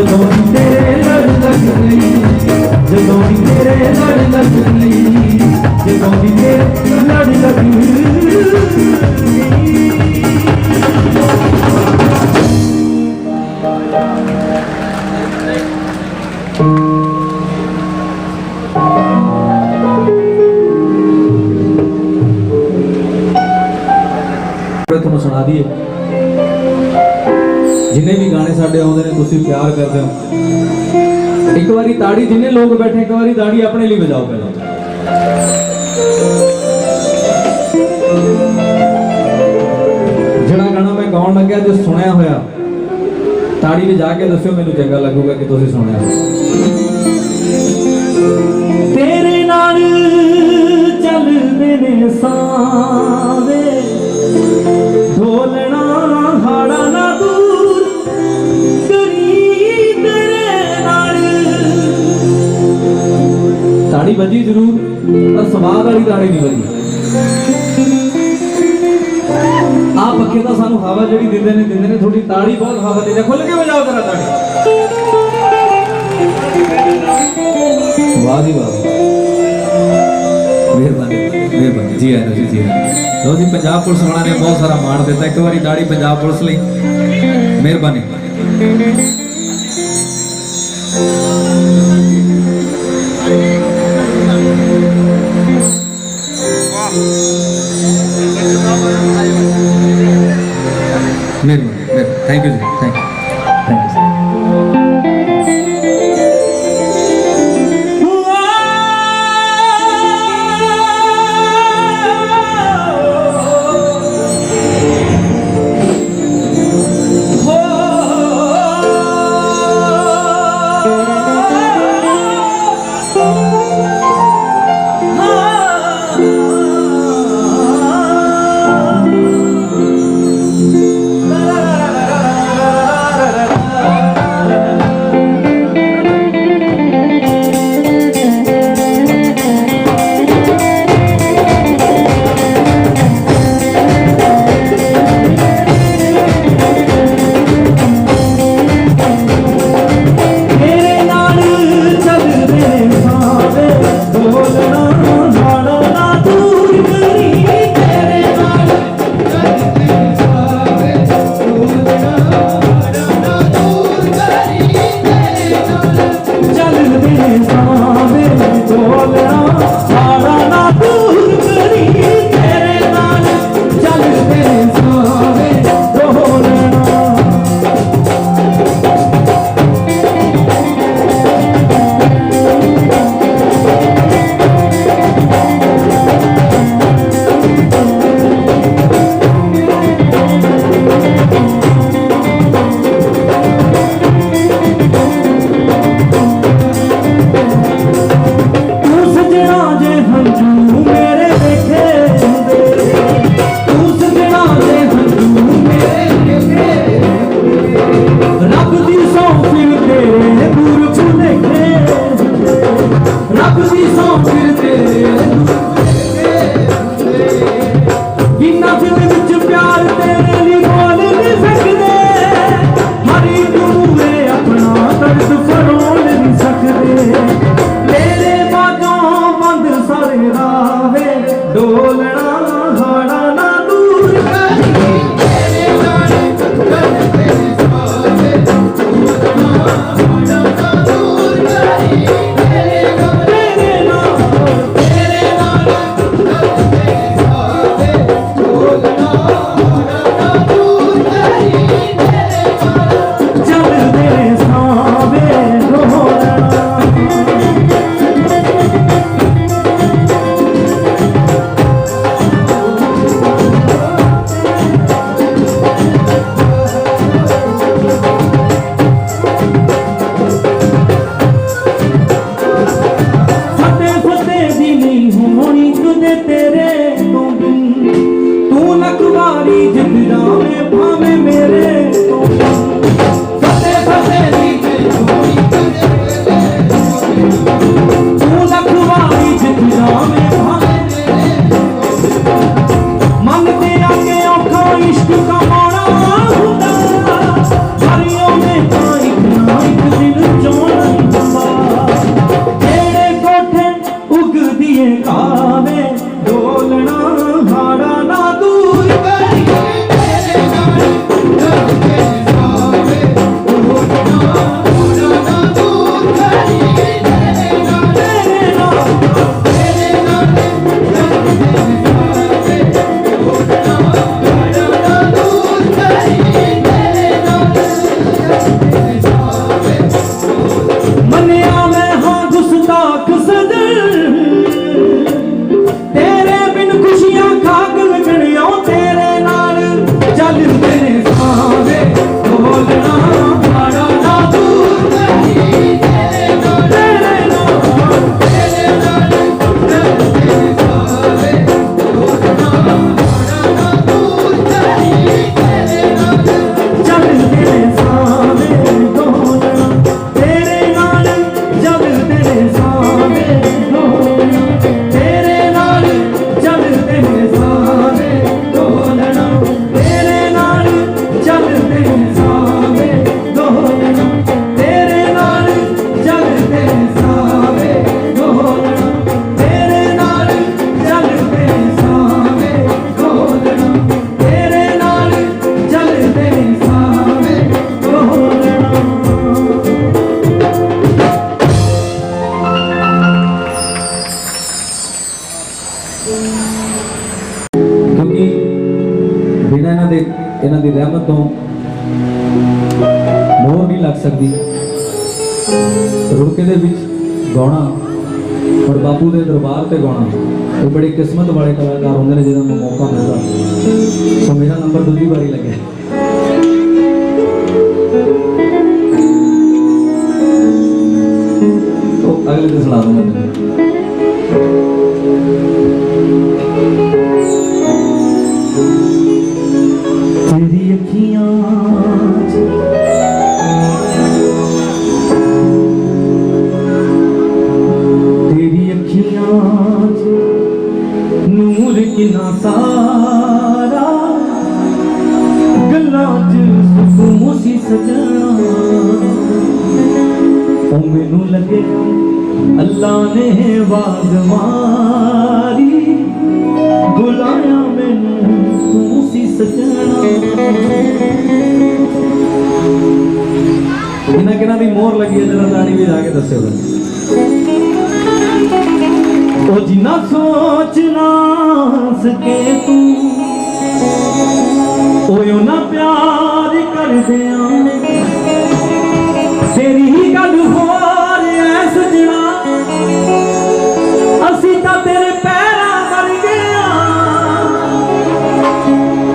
ਜਦੋਂ ਦੀ ਤੇਰੇ ਲੜ ਲੱਗ ਗਈ ਜਦੋਂ ਦੀ ਤੇਰੇ ਲੜ ਲੱਗ ਗਈ ਜਦੋਂ ਦੀ ਤੇਰੇ ਲੜ ਲੱਗ ਗਈ ਤੁਹਾਨੂੰ ਸੁਣਾ ਦਈਏ ਜਿੰਨੇ ਵੀ ਗਾਣੇ ਸਾਡੇ ਆਉਂਦੇ ਨੇ ਤੁਸੀਂ ਪਿਆਰ ਕਰਦੇ ਹੋ ਇੱਕ ਵਾਰੀ ਤਾੜੀ ਜਿੰਨੇ ਲੋਕ ਬੈਠੇ ਇੱਕ ਵਾਰੀ ਤਾੜੀ ਆਪਣੇ ਲਈ ਵਜਾਓ ਪਹਿਲਾਂ ਜਿਹੜਾ ਗਾਣਾ ਮੈਂ ਗਾਉਣ ਲੱਗਿਆ ਜੇ ਸੁਣਿਆ ਹੋਇਆ ਤਾੜੀ ਵਜਾ ਕੇ ਦੱਸਿਓ ਮੈਨੂੰ ਚੰਗਾ ਲੱਗੂਗਾ ਕਿ ਤੁਸੀਂ ਸੁਣਿਆ ਤੇਰੇ ਨਾਲ ਚੱਲਦੇ ਨੇ ਸਾਵੇ ਢੋਲਣਾ ਹਾੜਾ ਨਾ ਦੂਰ ਕਰੀ ਤੇਰੇ ਨਾਲ ਤਾੜੀ ਵੱਜੀ ਜ਼ਰੂਰ ਪਰ ਸਵਾਦ ਵਾਲੀ ਤਾੜੀ ਨਹੀਂ ਵੱਜੀ ਆ ਪੱਖੇ ਤਾਂ ਸਾਨੂੰ ਹਵਾ ਜਿਹੜੀ ਦਿੰਦੇ ਨੇ ਥੋੜੀ ਤਾੜੀ ਬਹੁਤ ਹਵਾ ਦਿੰਦੇ ਖੁੱਲ ਕੇ ਵਜਾਓ ਤੇਰਾ ਤਾੜੀ ਵਾਹ ਜੀ ਵਾਹ ਮਿਹਰਬਾਨੀ ਜੀ ਆਇਆਂ ਜੀ ਆਇਆਂ ਲੋ ਜੀ ਪੰਜਾਬ ਪੁਲਿਸ ਵਾਲਿਆਂ ਨੇ ਬਹੁਤ ਸਾਰਾ ਮਾਣ ਦਿੱਤਾ ਇੱਕ ਵਾਰੀ ਤਾੜੀ ਪੰਜਾਬ ਪੁਲਿਸ ਲਈ ਮਿਹਰਬਾਨੀ thank you ji thank you रुड़के दे विच गाना और बापू के दरबार से गाना वो बड़ी किस्मत वाले कलाकार होंगे ने जिन्होंने मौका मिलता। सो मेरा नंबर दूसरी बारी लगे। तो अगले दिन सुना दूंगा तुम्हें। तेरी अखियां नूर किना सारा गल्लां च सुकून सी सजना ओ मैनू लगे अल्लाह ने आवाज मारी बुलाया मैनू तू सी सजना। किना दी मोहर लगी है जरा ताड़ी भी जाके दस्यो। ओ जिन्ना सोच ना सके तू ओ ना प्यार कर दिया तेरी ही गल होर ऐ सजना असी तां तेरे पैरां मर गया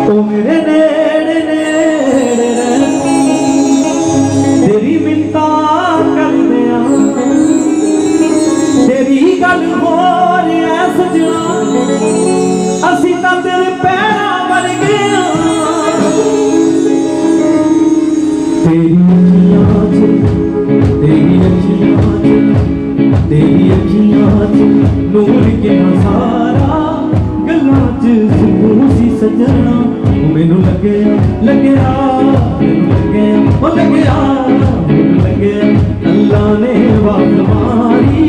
ओ मेरे नेड़े नेड़े तेरी मिन्नतां कर दिया तेरी ही गल होर ऐ सजना असी तां तेरे पैरां मर गया तेरी अखियां च नूर के सारा गल्लां च सुकून सी सजना मैनू लगे अल्लाह ने आवाज मारी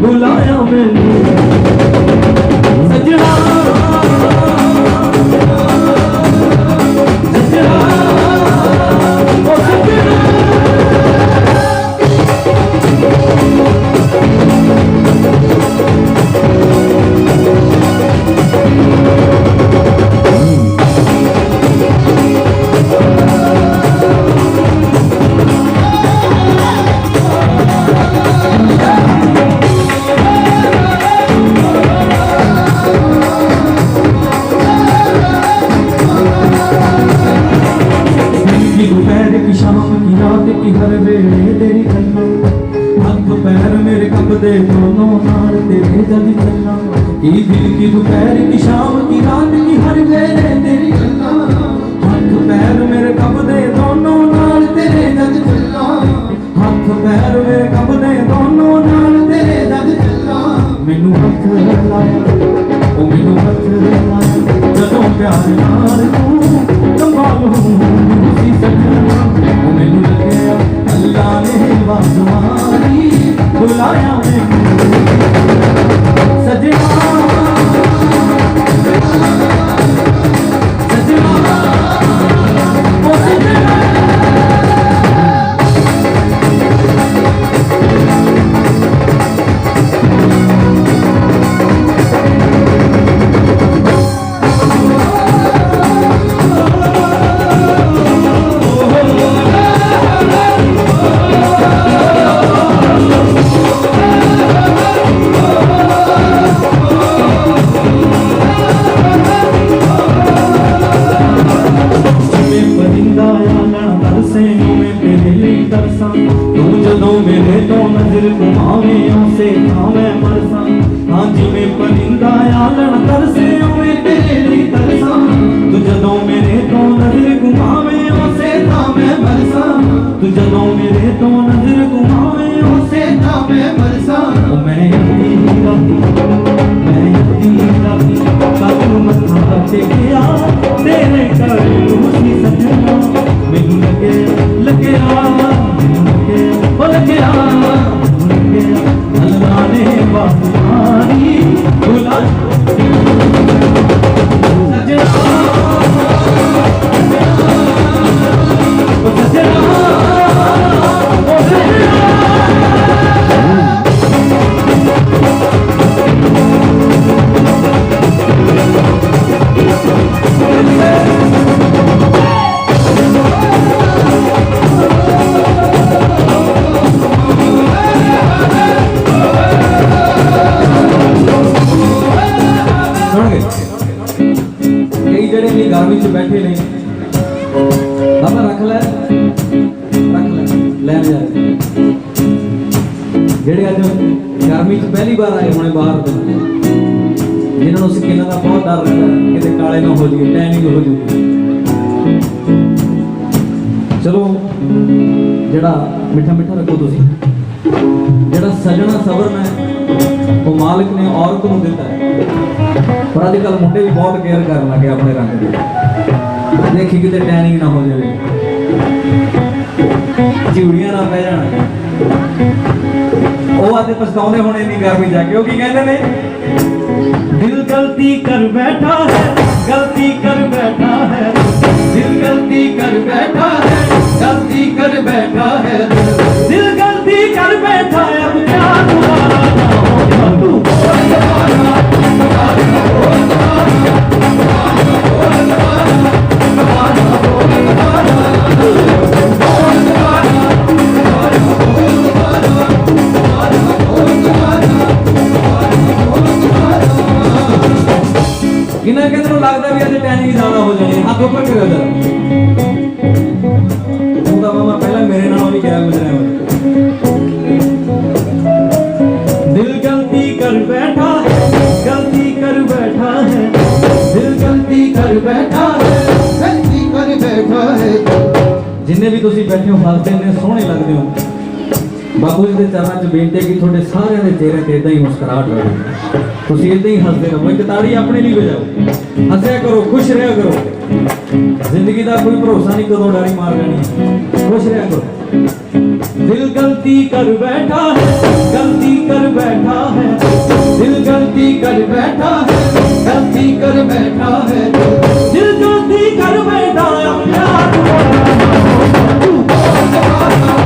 बुलाया मैनू सजना दोनों नार तेरे जग चलना की दिल की दोपहर की शाम की रात की हर वेले तेरी गल्ला हाथ पैर मेरे कब दे दोनों नार तेरे जग चलना हाथ पैर मेरे कब दे दोनों नार तेरे जग चलना मैनू हाथ लाया ओ मैनू हाथ लाया जदों प्यार नाल तू संभालू सी सजना ओ मैनू लगे अल्लाह ने आवाज मारी बुलाया सजना ਜਿਹੜੇ ਅੱਜ ਗਰਮੀ 'ਚ ਪਹਿਲੀ ਵਾਰ ਆਏ ਹੋਣੇ ਬਾਹਰ ਤੋਂ, ਜਿਨ੍ਹਾਂ ਨੂੰ ਸਕਿਨ ਦਾ ਬਹੁਤ ਡਰ ਰਹਿੰਦਾ ਕਿਤੇ ਕਾਲੇ ਨਾ ਹੋ ਜਾਈਏ, ਟੈਨਿੰਗ ਹੋ ਜਾਊਗੀ। ਚਲੋ ਜਿਹੜਾ ਮਿੱਠਾ ਮਿੱਠਾ ਰੱਖੋ ਤੁਸੀਂ। ਜਿਹੜਾ ਸਜਣਾ ਸਬਰ ਹੈ ਉਹ ਮਾਲਕ ਨੇ ਔਰਤ ਨੂੰ ਦਿੱਤਾ ਹੈ, ਪਰ ਅੱਜ ਕੱਲ੍ਹ ਮੁੰਡੇ ਵੀ ਬਹੁਤ ਕੇਅਰ ਕਰਨ ਲੱਗੇ ਆਪਣੇ ਰੰਗ ਦੀ। ਦੇਖੀ ਕਿਤੇ ਟੈਨਿੰਗ ਨਾ ਹੋ ਜਾਵੇ, ਚੂੜੀਆਂ ਨਾ ਪੈ ਜਾਣ। ਉਹ ਆਦੇ ਪਛਤਾਉਂਦੇ ਹੋਣੇ ਨਹੀਂ ਗਰਮੀ ਜਾ ਕੇ। ਉਹ ਕੀ ਕਹਿੰਦੇ ਨੇ? दिल गलती कर बैठा है, गलती कर बैठा है, दिल गलती कर बैठा है, गलती कर बैठा है, दिल गलती कर बैठा है, अब क्या दोबारा ना हो तू। किन्ना कहते हैं लगता भी अज टैनिंग ज्यादा हो जानी। हाथ ऊपर करो जरा। तू तो मामा पहला मेरे नाल भी क्या गुजरे हो। दिल गलती कर बैठा है, गलती कर बैठा है, दिल गलती कर बैठा है, गलती कर बैठा है। जिन्ने भी तुसी बैठे हो हसदे ने सोहने लगदे हो। बाबू जी के चरणों 'च बेनती है कि थोड़े सारे के चेहरे ते इदां ही मुस्कुराहट रहे, तुसी इदां ही हसदे रहो। एक ताड़ी अपने लिए बजाओ, हंसया करो, खुश रहा करो। जिंदगी का कोई भरोसा नहीं कदों डारी मार जानी है, खुश रहा करो। दिल गलती कर बैठा है, गलती कर बैठा है, दिल गलती कर बैठा है, गलती कर बैठा है, दिल गलती कर बैठा है, अब क्या दोबारा ना हो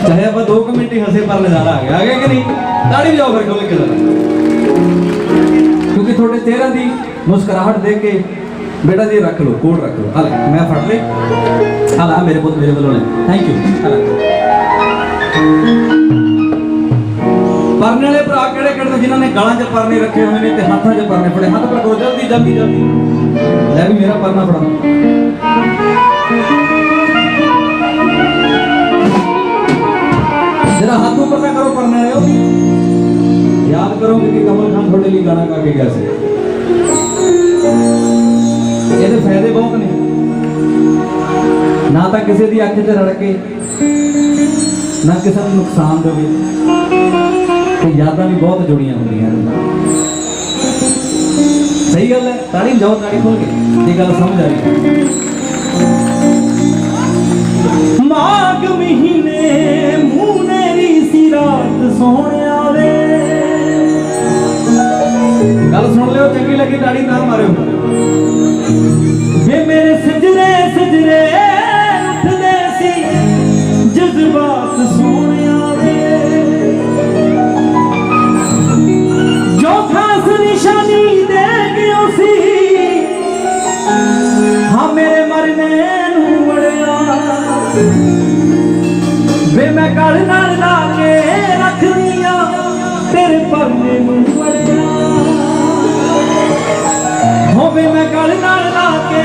चाहे आप 2 मिनट ही हंसे पर नजारा आ गया कि नहीं? ताड़ी बजाओ फिर खोल के जरा, क्योंकि थोड़े चेहरे की मुस्कुराहट देख के बेटा जी रख लो, कोट रख लो। हाल मैं फट ले, हाल मेरे पुत मेरे वालों ने थैंक यू। परने वाले भरा केड़े केड़े जिन्होंने गलों 'च परने रखे हुए हैं ते हाथों 'च परने फड़े, हाथ पर करो जल्दी जल्दी जल्दी। ले भी मेरा परना फड़ा, जरा हाथ ऊपर ना करो, परने रहे हो। याद करो कि कमल खान थोड़े लिए गाना गा के गया से। ये फायदे बहुत ने, ना तो किसी की अख च रड़के, ना किसी को नुकसान देवे, तो यादां भी बहुत जुड़ियां होंदियां। सही गल है, ताड़ी जाओ, ताड़ी खोल के ये गल समझ आ रही। माघ महीने मुनेरी सी रात सोने आवे। गल सुन लियो, चंगी लगी ताड़ी ना मारियो। वे मेरे सजरे सजरे उठदे सी जज्बात सोने आवे। जो खास निशानी दे गयो सी, हाँ मेरे मरने नू वड़िया। वे मैं गल नाल ला के रख दिया तेरे परने नू वड़िया। हो वे मैं गल नाल ला के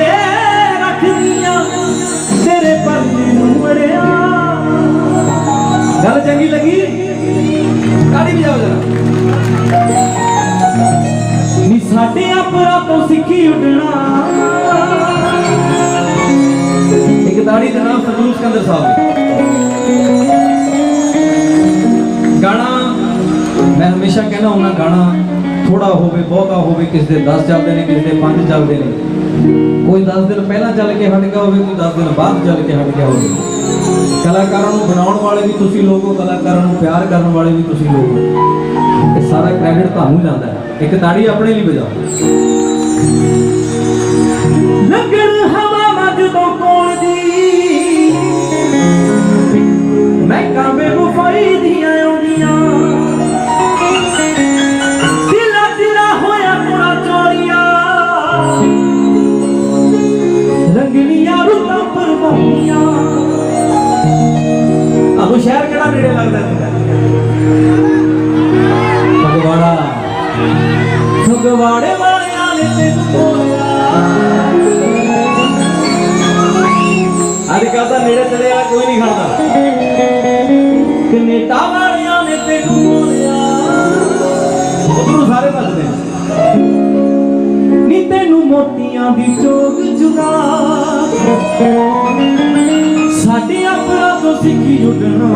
रख दिया तेरे परने नू वड़िया। गल चंगी लगी, ताड़ी बजाओ जरा। निस साडे अपरा तो सीखी उड़ना। एक दाढ़ी जनाब सदगुरु सिकंदर साहब गाना मैं हमेशा कहना हूं गाना थोड़ा होवे बहुता होवे, किस दे 10 चलते हैं, किस दे 5 चलते हैं, कोई 10 दिन पहला चल के हट गया होवे, कोई 10 दिन बाद चल के हट गया होवे। कलाकारों को बनाने वाले भी तुसी लोग हो, कलाकारों को प्यार करने वाले भी तुसी लोग हो। ये सारा क्रेडिट ਤੁਹਾਨੂੰ ਜਾਂਦਾ है। एक ताड़ी अपने लिए बजाओ। लगन हवा मज तो कोल दी मैं काबे मुफाई दिया उंदियां दिला दिला होया पूरा चोरिया रंगलियां रुतां परवानियां। अब शहर केड़ा नेड़े लगदा है? फगवाड़ा। फगवाड़े वालियां ने तेनू बोलिया अजकल तो नेड़े तेरे वाला कोई नहीं खाता। कनेडा वालियां ने तेनू बोलिया उधरों सारे भजदे नी तेनू मोतियां दी चोग जुगा साडे अपना तो सीखी उड़ना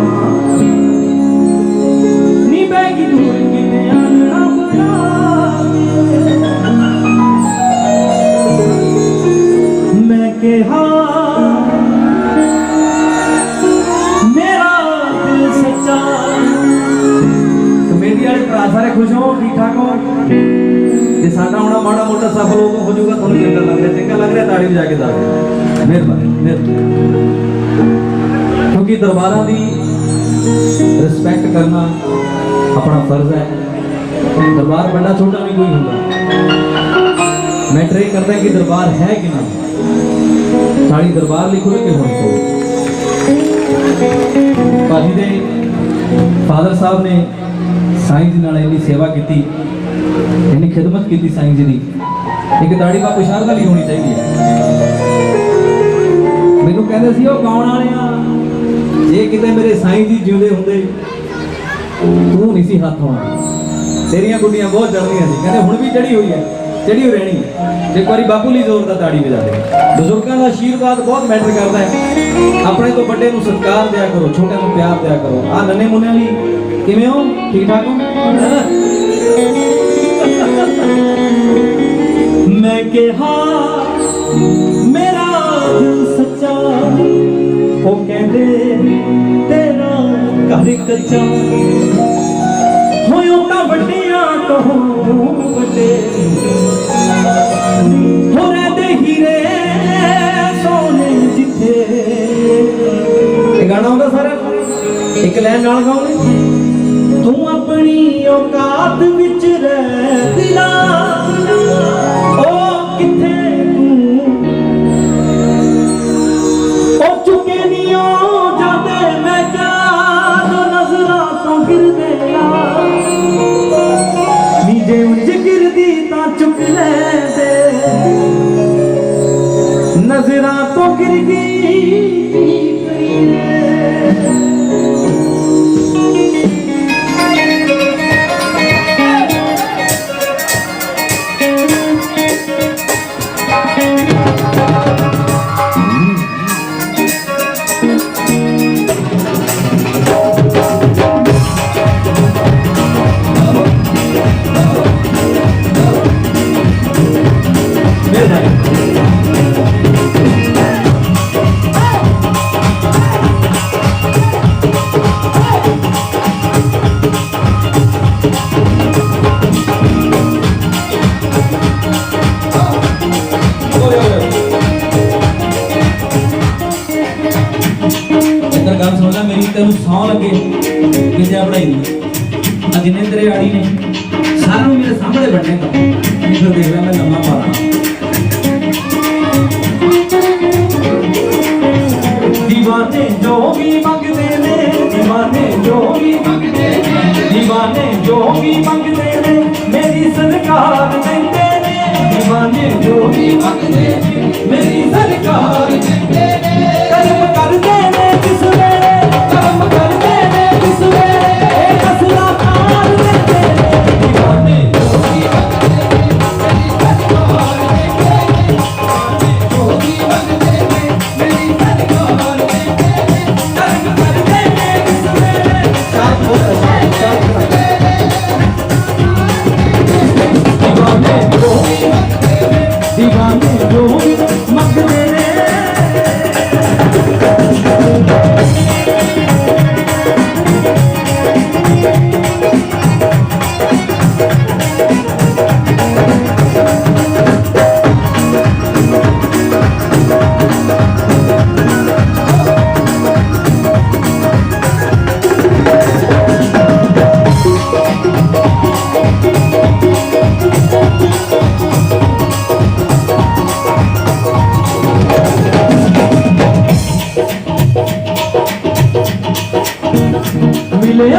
नी बैगी दूर किते आना बड़ा। मैं कहा मेरा दिल सच्चा। कमेटी वाले भरा सारे खुश हो, ठीक ठाक हो? जे साडा होना माड़ा मोटा सफल हो जाऊगा तुहानू चंगा लग रहा, चंगा लग रहा ताड़ी बजा के दस। मेहरबानी क्योंकि दरबारां दी रिस्पेक्ट करना अपना फर्ज है। दरबार बड़ा छोटा नहीं कोई होगा। मैटर ये करता है कि दरबार है कि ना। साड़ी दरबार लिखो कि होनी चाहिए। भाजी दे फादर साहब ने साईं जी नाल इन्नी सेवा की, इन्नी खिदमत की साईं जी की। एक दाड़ी बापू शारदा ली होनी चाहिए। मैनू कहते सी गाउण वाले जे किते मेरे साईं जी जिउंदे हुंदे तू नहीं सी हाथ होना, तेरियां गुड्डियां बहुत चढ़दियां सी। कहते हुण भी चढ़ी हुई है, चढ़ी हुई रहनी। एक बारी बापू ली जोर दा ताड़ी बजा दे। बुजुर्गों का आशीर्वाद बहुत मैटर करता है। अपने तो बड़े नूं सत्कार दिया करो, छोटे नूं प्यार दिया करो। आ नन्हे मुन्ने ली किवें हो? ठीक ठाक हो? मैं कहा मेरा दिल सच्चा वो कहते तेरा घर कच्चा होयो ना वड्डियां तो वड्डे हो रहते हीरे सोने जिथे। ये गाना होगा सारा एक लाइन नाल गाओगे। तू अपनी औकात विच रह दिला ओ किथे तू चुके नहीं हो जाते मैं क्या जो नजरा तो गिर देना नीचे उंज गिर दी ता चुक ले दे नजरा तो गिर गई। तेन सौ लगे किसे पढ़ाई जिन्हें तेरे आड़ी ने सारे मेरे सामने बने का फिर देख रहा मैं लम्मा पा रहा। दीवाने जो भी मंगते ने दीवाने जो भी मंगते ने दीवाने जो भी मंगते ने मेरी सरकार देते ने दीवाने जो भी मंगते ने मेरी सरकार देते ने कर्म करते ने किस वेले कर्म करते ने किस वेले एक असला तार देते ने दीवाने जो भी मंगते ने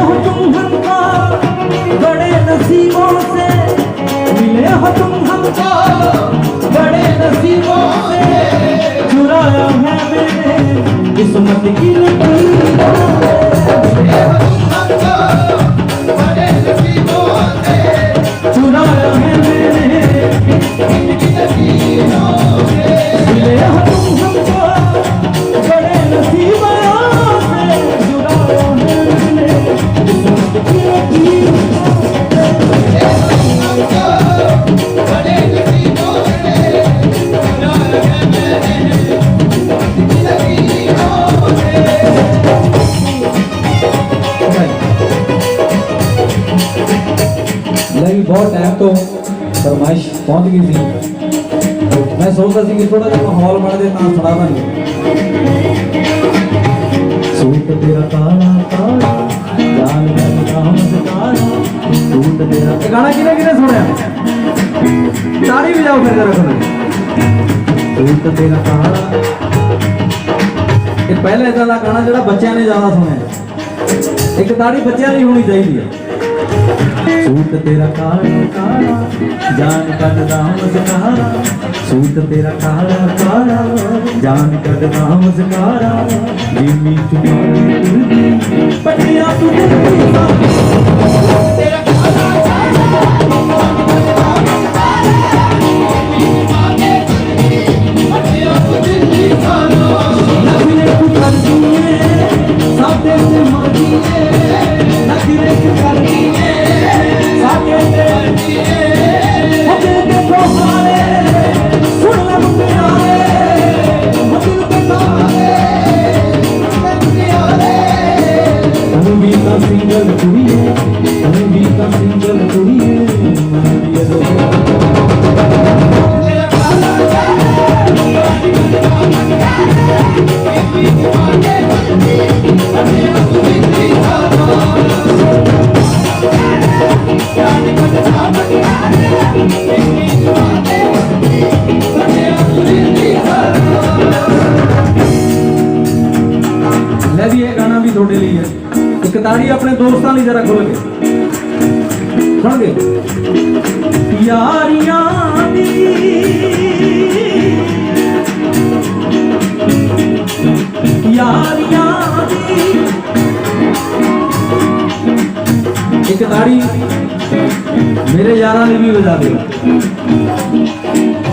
हो तुम हमको बड़े नसीबों से, मिले हो तुम हमको बड़े नसीबों से, चुराया है मैंने किस्मत की लकीरों से। मिले हो तुम हमको बड़े नसीबों से, चुराया है मैंने किस्मत की लकीरों से। मिले हो तुम हमको बड़े नसीबों से, चुराया है मैंने किस्मत की लकीरों से। बड़े नसीबों से, चुराया है मैंने किस्मत की लकीरों से। लेकिन बहुत टाइम तो फरमाइश पहुंच गई थी, मैं सोचता सी कि थोड़ा जिहा माहौल बन दे तां सुना दांगे। सूट तेरा काला काला जान का मस्ताना, सूट तेरा ये गाना किने किने सुनया, ताड़ी भी जाओ फिर जरा सुनो। सूट तेरा काला, ये पहले इदां दा गाना जिहड़ा बच्चों ने ज्यादा सुनिया, एक ताड़ी बच्चों की होनी चाहिए। सूट तेरा काला काला जान कटदा मस्कारा, सूट तेरा काला काला जान कटदा मस्कारा, जिमी चुमारी तुझी पटिया तुझे तेरा काला काला पटिया तुझे नखरे तू कर दिए साथे से मर दिए, नखरे तू कर दिए साथे से मर दिए। मुझे देखो हारे सुन लब प्यारे, मुझे देखो हारे प्यारे। अनवी का सिंगल कुड़िए, अनवी का सिंगल कुड़िए, मन दिए दो ले भी ये गाना भी थोड़े लिए एक ताड़ी अपने दोस्तों लिए जरा खोल के सुन गए। यारियां दी यारियां दी एक ताड़ी मेरे यारा ने भी बजा दिया,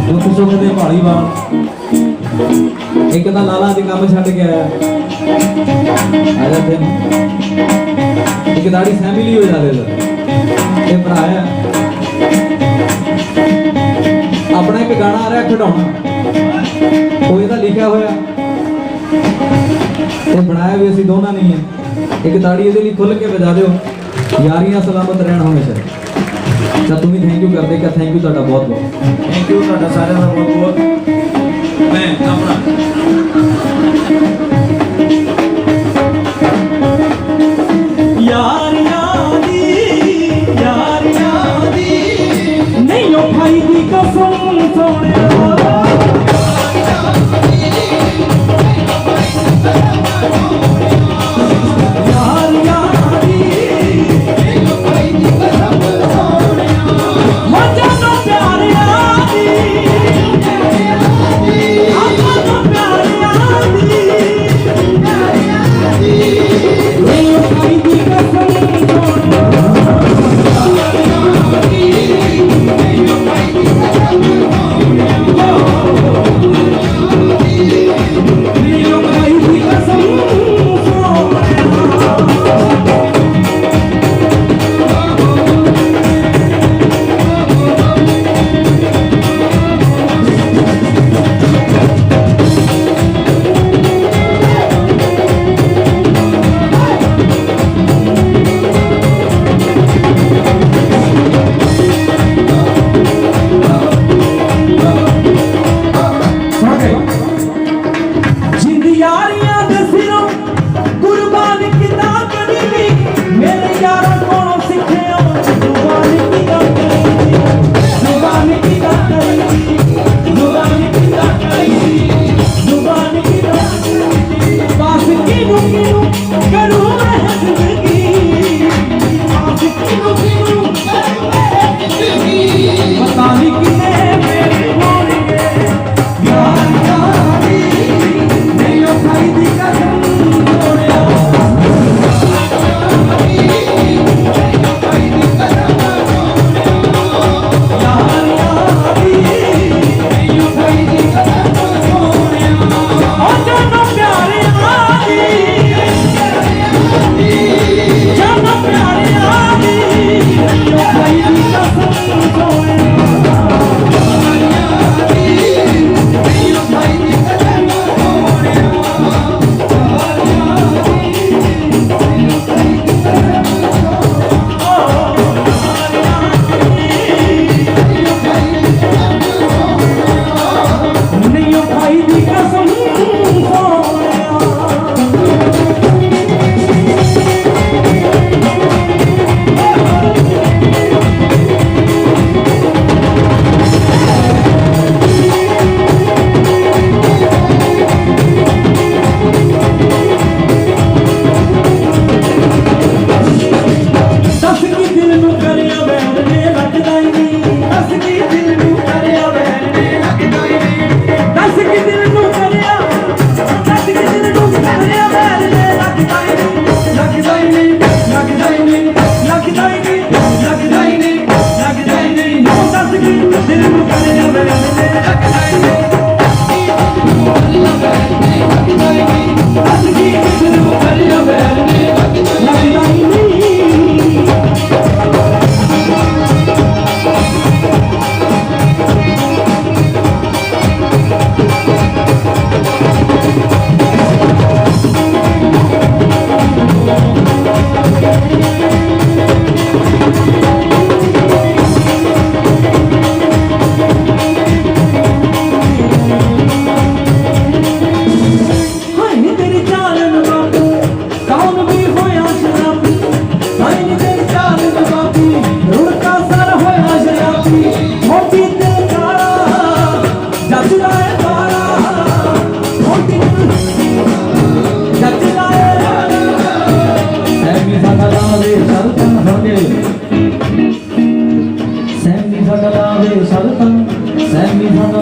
दुख सुख दे भाली वाल एक दा लाला दी काम छड्ड के आया आ जाते एक दाड़ी फैमिली हो जाते ये भराया अपना एक गाना आ रहा खिडौना कोई दा लिखा होया ते बनाया भी असी दोनों नहीं है। एक ताड़ी ये लिए खुल के बजा दो, यारियां सलामत रहन हमेशा। अच्छा तुम भी थैंक यू कर दे, क्या थैंक यू तुहाडा बहुत बहुत थैंक यू तुहाडा सारे का बहुत बहुत। मैं अपना यारियां दी नहीं ओ भाई दी कसम सोनिया,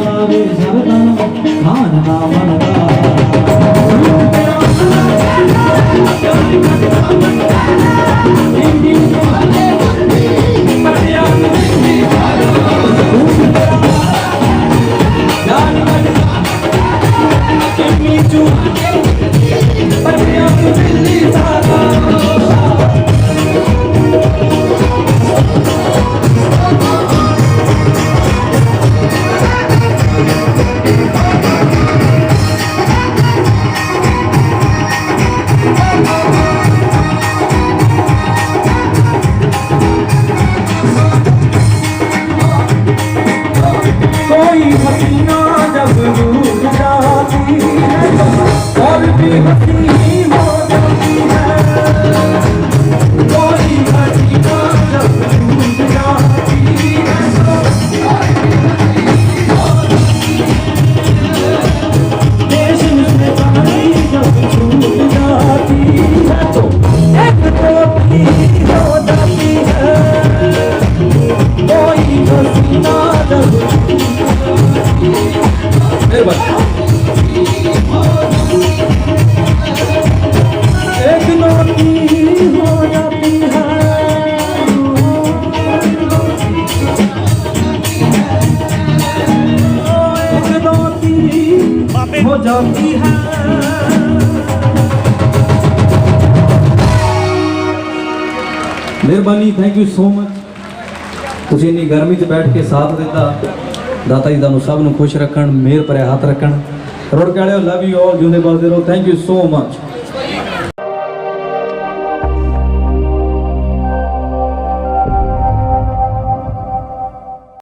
लावे सरदा खान ना मनदा कोई हसीना जब दूर जाती है और भी हसी हो जाती है कोई हसीना जब दूर जाती है देश में पानी जब छूट जाती है तो एक टोपी हो जाती है कोई हसीना जब एक नोटी हो जाती है एक नोटी हो जाती है मेहरबानी थैंक यू सो मच ਤੁਸੀਂ ਇੰਨੀ ਗਰਮੀ 'ਚ ਬੈਠ ਕੇ ਸਾਥ ਦਿੱਤਾ ਦਾਤਾ ਜੀ ਤੁਹਾਨੂੰ ਸਭ ਨੂੰ ਖੁਸ਼ ਰੱਖਣ ਮਿਹਰ ਭਰਿਆ ਹੱਥ ਰੱਖਣ ਰੋੜ ਕੇ ਵਾਲਿਓ ਲਵ ਯੂ ਆਲ ਜਿਉਂਦੇ ਬਸਦੇ ਰਹੋ ਥੈਂਕ ਯੂ ਸੋ ਮਚ